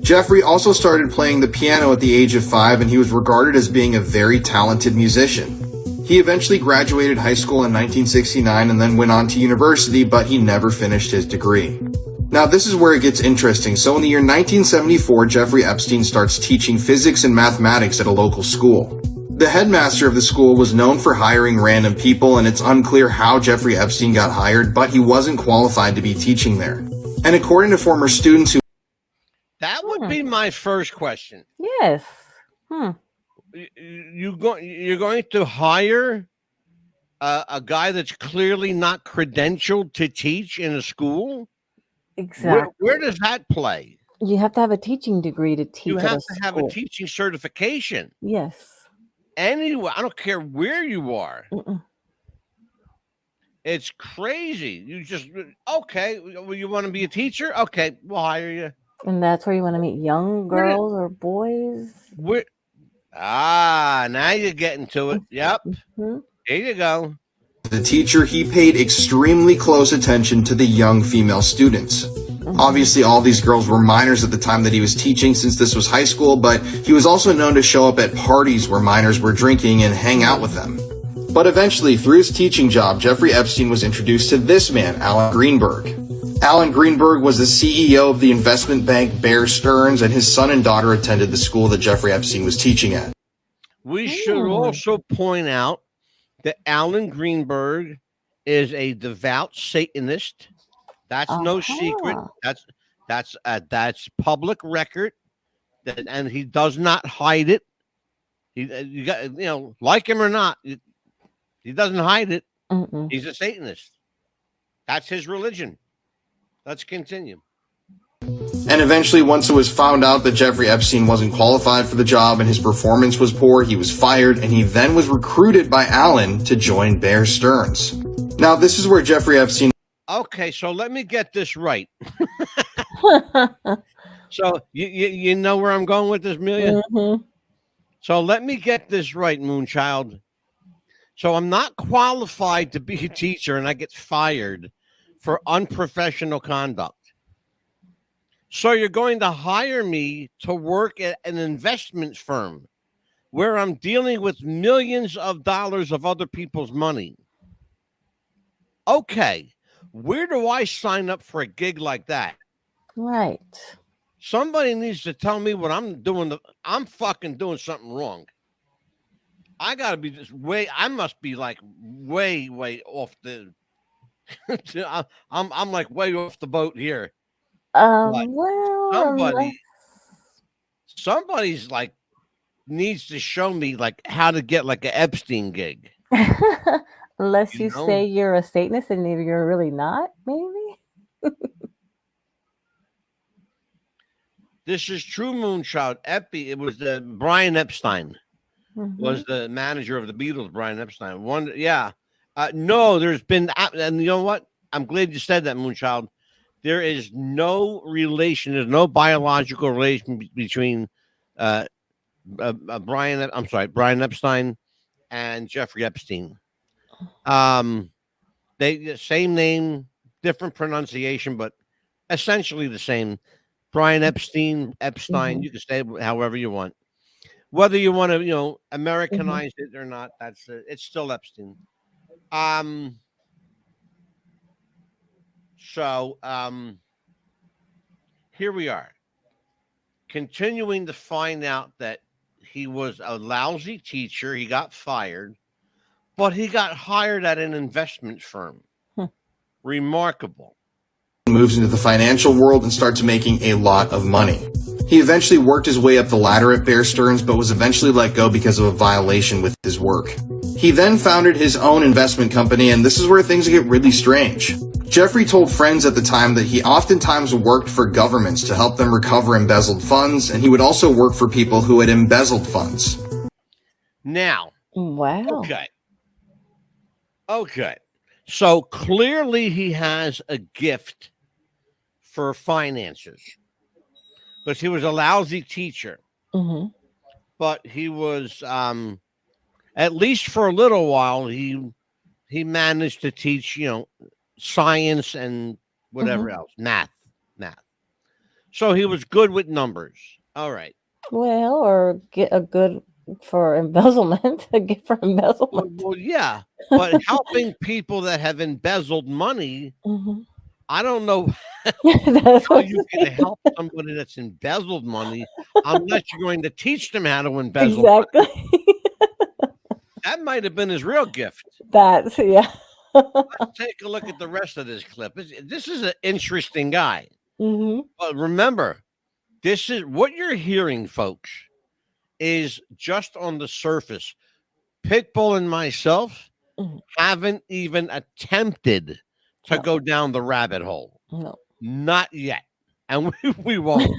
Jeffrey also started playing the piano at the age of 5, and he was regarded as being a very talented musician. He eventually graduated high school in 1969 and then went on to university, but he never finished his degree. Now, this is where it gets interesting. So in the year 1974, Jeffrey Epstein starts teaching physics and mathematics at a local school. The headmaster of the school was known for hiring random people, and it's unclear how Jeffrey Epstein got hired, but he wasn't qualified to be teaching there. And according to former students who... That would be my first question. Yes. You're going to hire a guy that's clearly not credentialed to teach in a school? Exactly. Where does that play? You have to have a teaching degree to teach. You at have a to have a teaching certification. Yes. Anyway, I don't care where you are. It's crazy. You just, okay, well, you want to be a teacher? Okay, we'll hire you. And that's where you want to meet young girls or boys. Now you're getting to it. Yep. Here you go. The teacher, he paid extremely close attention to the young female students. Obviously, all these girls were minors at the time that he was teaching, since this was high school, but he was also known to show up at parties where minors were drinking and hang out with them. But eventually, through his teaching job, Jeffrey Epstein was introduced to this man, Alan Greenberg. Alan Greenberg was the CEO of the investment bank Bear Stearns, and his son and daughter attended the school that Jeffrey Epstein was teaching at. We should also point out that Alan Greenberg is a devout Satanist. That's no secret. That's public record, and he does not hide it. You got, like him or not, he doesn't hide it. He's a Satanist. That's his religion. Let's continue. And eventually, once it was found out that Jeffrey Epstein wasn't qualified for the job and his performance was poor, he was fired, and he then was recruited by Alan to join Bear Stearns. Now, this is where Jeffrey Epstein... Okay, so let me get this right. So, you know where I'm going with this, Amelia? So let me get this right, Moonchild. So I'm not qualified to be a teacher, and I get fired for unprofessional conduct. So you're going to hire me to work at an investment firm where I'm dealing with millions of dollars of other people's money. Okay, where do I sign up for a gig like that? Right. Somebody needs to tell me what I'm doing. I'm fucking doing something wrong. I gotta be I must be like way off the I'm like way off the boat here. Somebody's like needs to show me like how to get like an Epstein gig. Unless you say you're a Satanist and you're really not, maybe. This is true, Moonchild. It was Brian Epstein was the manager of the Beatles. Brian Epstein. No, there's been, and you know what? I'm glad you said that, Moonchild. There is no relation. There's no biological relation between Brian Epstein and Jeffrey Epstein. They same name, different pronunciation, but essentially the same. Brian Epstein. You can say it however you want. Whether you want to, Americanize it or not, it's still Epstein. So here we are, continuing to find out that he was a lousy teacher. He got fired, but he got hired at an investment firm. Remarkable. Moves into the financial world and starts making a lot of money. He eventually worked his way up the ladder at Bear Stearns, but was eventually let go because of a violation with his work. He then founded his own investment company, and this is where things get really strange. Jeffrey told friends at the time that he oftentimes worked for governments to help them recover embezzled funds, and he would also work for people who had embezzled funds. Now, Wow. Okay. So clearly he has a gift for finances because he was a lousy teacher, Mm-hmm. but he was, at least for a little while, he managed to teach, science and whatever else, math. So he was good with numbers. All right. Well, or get a good for embezzlement, a gift for embezzlement. Well, yeah, but helping people that have embezzled money, Mhm. I don't know That's how what you can help somebody that's embezzled money unless you're going to teach them how to embezzle money. Exactly. That might have been his real gift. That's yeah. Let's take a look at the rest of this clip. This is an interesting guy. Mm-hmm. But remember, this is what you're hearing, folks, is just on the surface. Pitbull and myself haven't even attempted to go down the rabbit hole. No. Not yet. And we won't.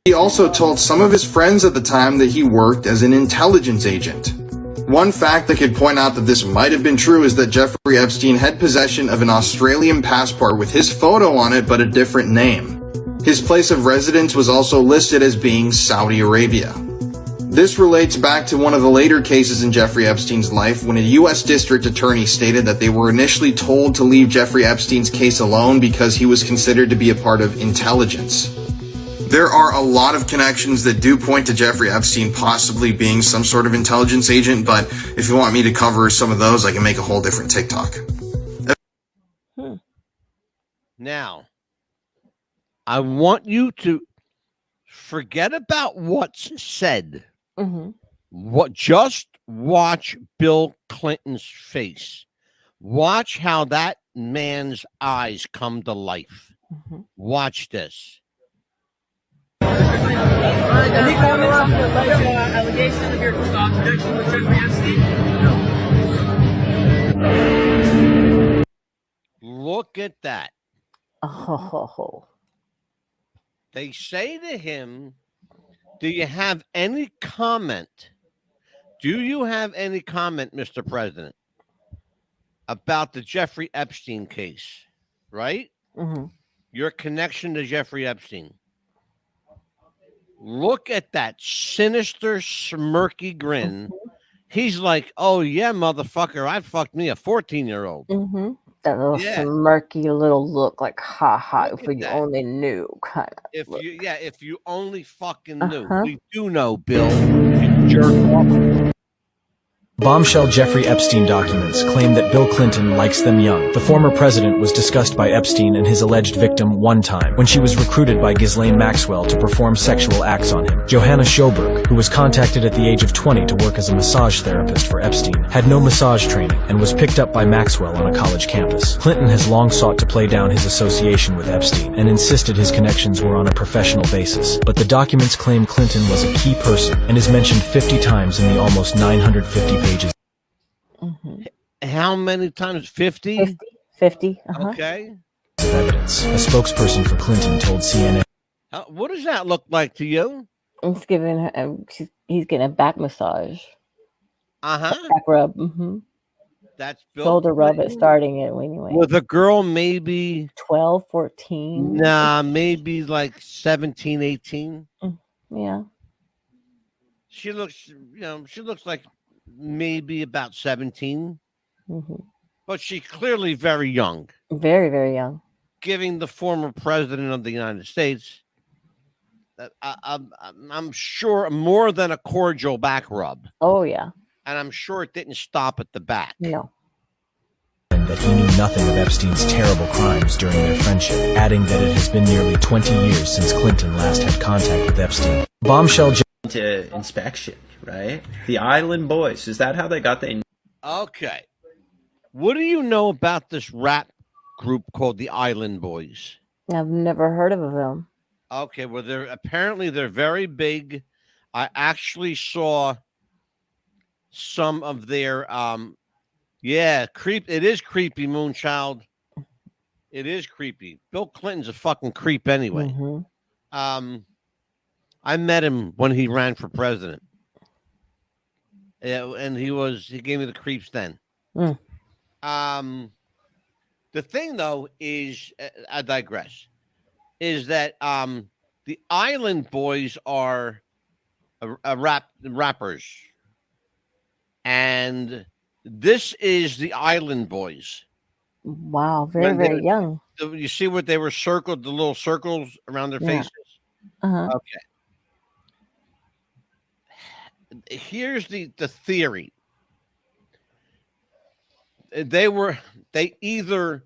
He also told some of his friends at the time that he worked as an intelligence agent. One fact that could point out that this might have been true is that Jeffrey Epstein had possession of an Australian passport with his photo on it but a different name. His place of residence was also listed as being Saudi Arabia. This relates back to one of the later cases in Jeffrey Epstein's life when a U.S. district attorney stated that they were initially told to leave Jeffrey Epstein's case alone because he was considered to be a part of intelligence. There are a lot of connections that do point to Jeffrey Epstein possibly being some sort of intelligence agent, but if you want me to cover some of those, I can make a whole different TikTok. Now, I want you to forget about what's said. Mm-hmm. Just watch Bill Clinton's face. Watch how that man's eyes come to life. Watch this. Any allegation of your connection with Jeffrey Epstein? Look at that. Oh. They say to him, do you have any comment? Do you have any comment, Mr. President, about the Jeffrey Epstein case? Right? Mm-hmm. Your connection to Jeffrey Epstein. Look at that sinister, smirky grin. He's like, oh, yeah, motherfucker, I fucked me a 14-year-old. Mm-hmm. That little smirky little look, like, ha ha, if you only knew, kind of. If you only fucking knew. We do know, Bill. You jerk off. Bombshell Jeffrey Epstein documents claim that Bill Clinton likes them young. The former president was discussed by Epstein and his alleged victim one time when she was recruited by Ghislaine Maxwell to perform sexual acts on him. Johanna Schoberg, who was contacted at the age of 20 to work as a massage therapist for Epstein, had no massage training and was picked up by Maxwell on a college campus. Clinton has long sought to play down his association with Epstein and insisted his connections were on a professional basis. But the documents claim Clinton was a key person and is mentioned 50 times in the almost 950 pages. How many times? 50? 50. Okay. Evidence. A spokesperson for Clinton told CNN. What does that look like to you? He's giving her. He's getting a back massage. Back rub. Mm-hmm. That's Bill shoulder rub Clinton? at starting it anyway. With a girl maybe 12, 14. Nah, maybe like 17, 18. Yeah. She looks, she looks like maybe about 17. But she's clearly very young. Very, very young. Giving the former president of the United States, I'm sure, more than a cordial back rub. Oh, yeah. And I'm sure it didn't stop at the back. No. That he knew nothing of Epstein's terrible crimes during their friendship, adding that it has been nearly 20 years since Clinton last had contact with Epstein. Bombshell to inspection, right? The Island Boys, is that how they got their... Okay. What do you know about this rap group called the Island Boys? I've never heard of them. Okay, well, they're very big. I actually saw some of their it is creepy, Moonchild. It is creepy. Bill Clinton's a fucking creep anyway. Mm-hmm. I met him when he ran for president. Yeah, and he gave me the creeps then. Mm. The thing though is, I digress, is that the Island Boys are rappers, and this is the Island Boys. Wow, very young. You see what they were circled, the little circles around their faces? Uh-huh. Okay. Here's the theory. They either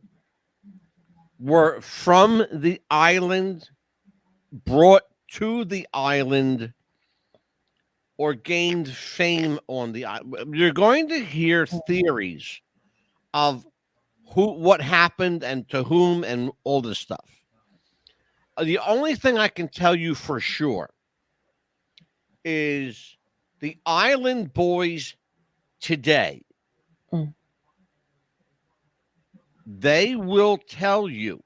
were from the island, brought to the island, or gained fame on the island. You're going to hear theories of what happened and to whom and all this stuff. The only thing I can tell you for sure is the Island Boys today, they will tell you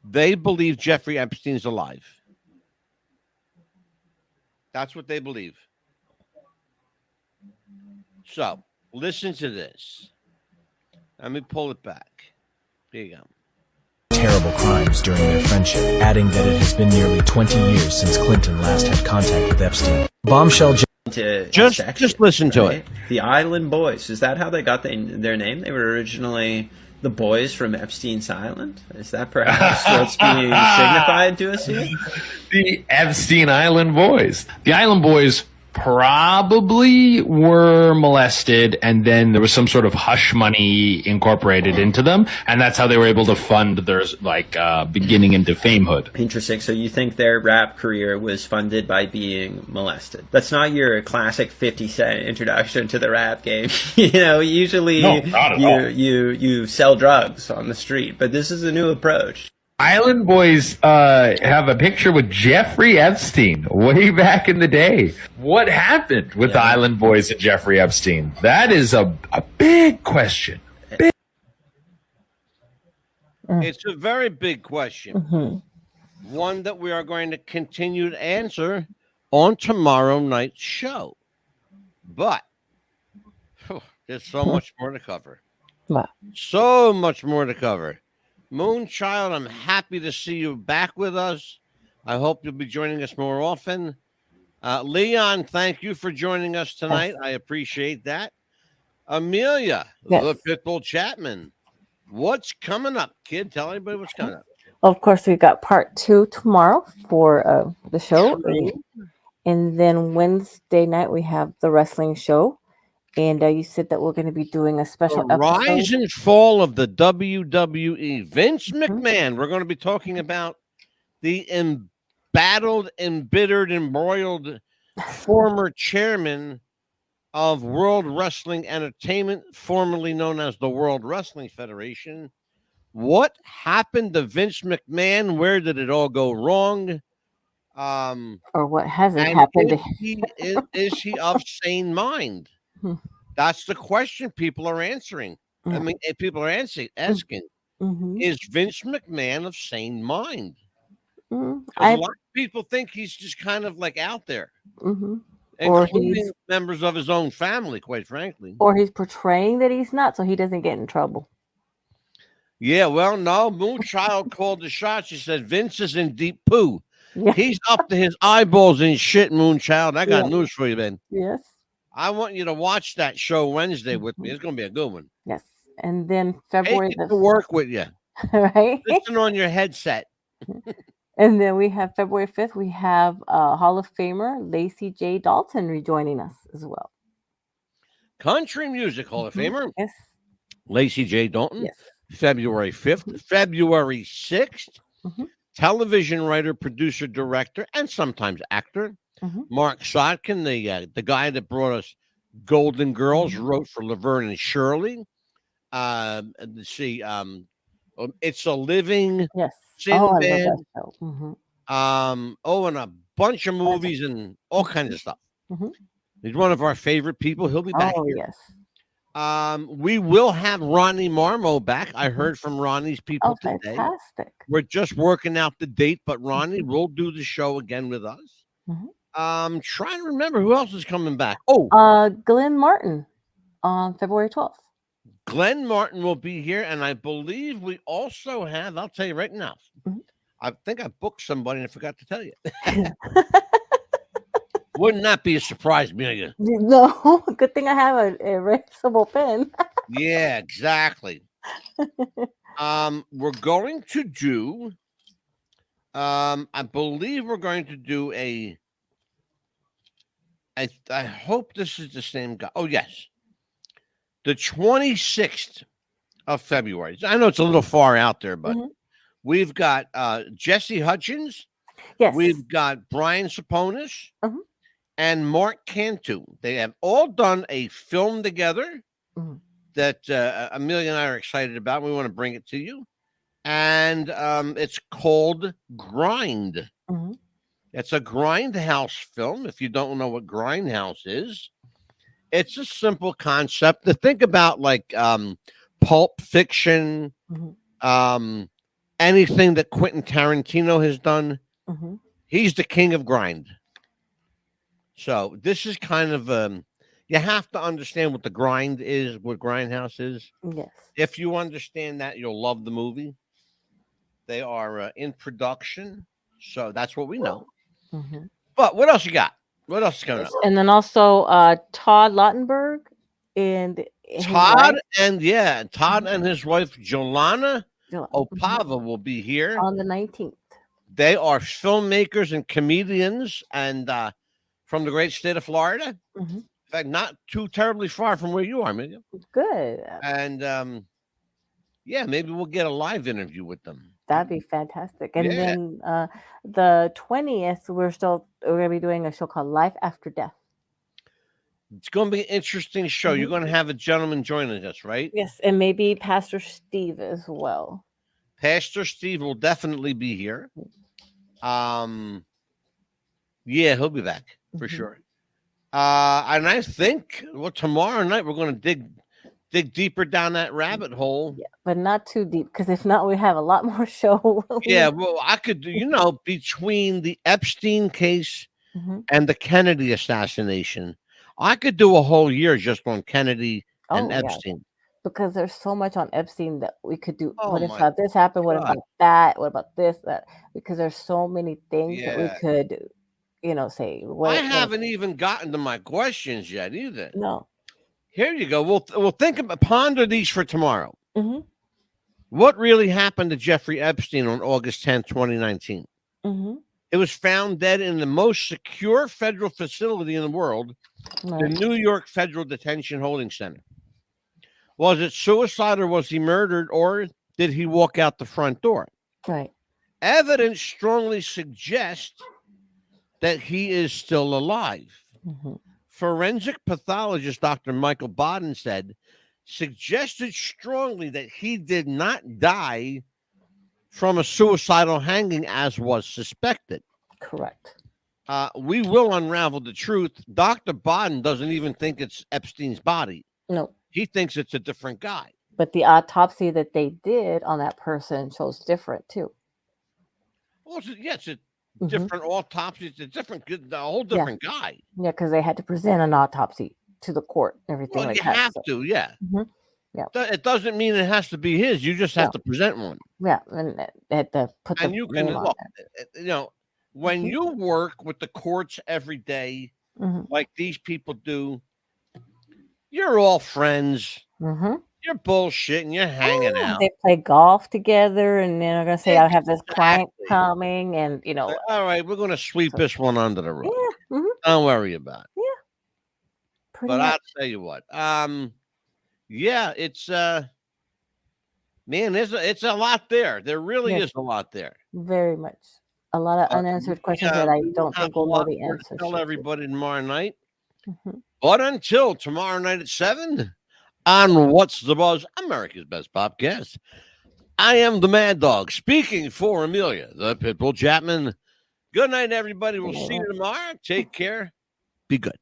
they believe Jeffrey Epstein's alive. That's what they believe. So, listen to this. Let me pull it back. Here you go. Terrible crimes during their friendship, adding that it has been nearly 20 years since Clinton last had contact with Epstein. Bombshell. Just listen to it. The Island Boys. Is that how they got their name? They were originally the boys from Epstein's Island? Is that perhaps what's being signified to us here? The Epstein Island Boys. The Island Boys probably were molested, and then there was some sort of hush money incorporated into them, and that's how they were able to fund their beginning into famehood. Interesting. So you think their rap career was funded by being molested? That's not your classic 50 Cent introduction to the rap game. Usually you sell drugs on the street, but this is a new approach. Island Boys have a picture with Jeffrey Epstein way back in the day. What happened with the Island Boys and Jeffrey Epstein? That is a big question. It's a very big question. One that we are going to continue to answer on tomorrow night's show. But there's so much more to cover. Wow. So much more to cover. Moonchild, I'm happy to see you back with us. I hope you'll be joining us more often. Leon, thank you for joining us tonight. I appreciate that. Amelia, the Pitbull Chapman, what's coming up, kid? Tell everybody what's coming up. Of course, we've got part 2 tomorrow for the show. And then Wednesday night, we have the wrestling show. And you said that we're going to be doing a special episode. Rise and fall of the WWE. Vince McMahon. We're going to be talking about the embattled, embittered, embroiled former chairman of World Wrestling Entertainment, formerly known as the World Wrestling Federation. What happened to Vince McMahon? Where did it all go wrong? Or what hasn't happened? Is he of sane mind? That's the question people are answering. I mean, people are asking, is Vince McMahon of sane mind? A lot of people think he's just kind of like out there, including members of his own family, quite frankly. Or he's portraying that he's not, so he doesn't get in trouble. Yeah, well, no, Moonchild called the shot. She said Vince is in deep poo. Yeah. He's up to his eyeballs in shit, Moonchild. I got news for you, man. Yes. I want you to watch that show Wednesday with me. It's going to be a good one. Yes. And then February. Take it to work with you. Right. Listen on your headset. And then we have February 5th, we have Hall of Famer Lacey J. Dalton rejoining us as well. Country Music Hall of Famer. Yes. Lacey J. Dalton. Yes. February 5th. February 6th. Television writer, producer, director, and sometimes actor. Mark Sotkin, the guy that brought us Golden Girls, wrote for Laverne and Shirley. Let's see, It's a Living. Yes. Sinbad. And a bunch of movies and all kinds of stuff. He's one of our favorite people. He'll be back. Oh, here. Yes. We will have Ronnie Marmo back. I heard from Ronnie's people today. Fantastic. We're just working out the date, but Ronnie will do the show again with us. Trying to remember who else is coming back. Glenn Martin on February 12th. Glenn Martin will be here, and I believe we also have, I'll tell you right now, I think I booked somebody and I forgot to tell you. Wouldn't that be a surprise, Amelia? No, good thing I have a erasable pen. Yeah, exactly. We're going to do, I believe we're going to do I hope this is the same guy. Oh, yes. The 26th of February. I know it's a little far out there, but we've got Jesse Hutchins. Yes. We've got Brian Saponis and Mark Cantu. They have all done a film together that Amelia and I are excited about. We want to bring it to you. And it's called Grind. It's a grindhouse film. If you don't know what grindhouse is, it's a simple concept to think about, like Pulp Fiction, anything that Quentin Tarantino has done. He's the king of grind. So this is kind of you have to understand what the grind is, what grindhouse is. Yes. If you understand that, you'll love the movie. They are in production, so that's what we know. But what else you got? What else is coming up? And then also Todd Lautenberg and Todd and his wife Jolana Opava will be here on the 19th. They are filmmakers and comedians, and from the great state of Florida. In fact, not too terribly far from where you are, Amelia. Good. And yeah, maybe we'll get a live interview with them. That'd be fantastic. And then the 20th, we're going to be doing a show called Life After Death. It's going to be an interesting show. You're going to have a gentleman joining us, right? Yes, and maybe Pastor Steve as well. Pastor Steve will definitely be here. Yeah, he'll be back for sure. And I think tomorrow night we're going to dig deeper down that rabbit hole. Yeah, but not too deep, because if not, we have a lot more show. Yeah, well, I could do, between the Epstein case and the Kennedy assassination, I could do a whole year just on Kennedy and Epstein. Yeah. Because there's so much on Epstein that we could do. Oh, what if this happened? What about that? What about this? That? Because there's so many things that we could, say. I haven't even gotten to my questions yet either. No. Here you go. We'll ponder these for tomorrow. What really happened to Jeffrey Epstein on August 10th, 2019? It was found dead in the most secure federal facility in the world, the New York Federal Detention Holding Center. Was it suicide, or was he murdered, or did he walk out the front door? Right. Evidence strongly suggests that he is still alive. Forensic pathologist Dr. Michael Baden suggested strongly that he did not die from a suicidal hanging as was suspected. Correct. We will unravel the truth. Dr. Baden doesn't even think it's Epstein's body. No. He thinks it's a different guy. But the autopsy that they did on that person shows different too. Well, it's a different autopsy. It's a whole different guy. Yeah, because they had to present an autopsy to the court and everything like that. You have to, yeah. Yeah. It doesn't mean it has to be his. You just have to present one. Yeah, and they had to put the you can look, when you work with the courts every day, like these people do, you're all friends. You're bullshitting. You're hanging out. They play golf together, and then they're gonna say, "I have this client coming," and all right, we're gonna sweep this one under the rug. Don't worry about it. Yeah. But much. I'll tell you what. Yeah, it's man, it's a lot there. There really is a lot there. Very much. A lot of unanswered questions that I don't think we'll know the answers. Tell everybody tomorrow night. But until tomorrow night at 7 on What's the Buzz, America's Best Podcast, I am the Mad Dog, speaking for Amelia, the Pitbull Chapman. Good night, everybody. We'll see you tomorrow. Take care. Be good.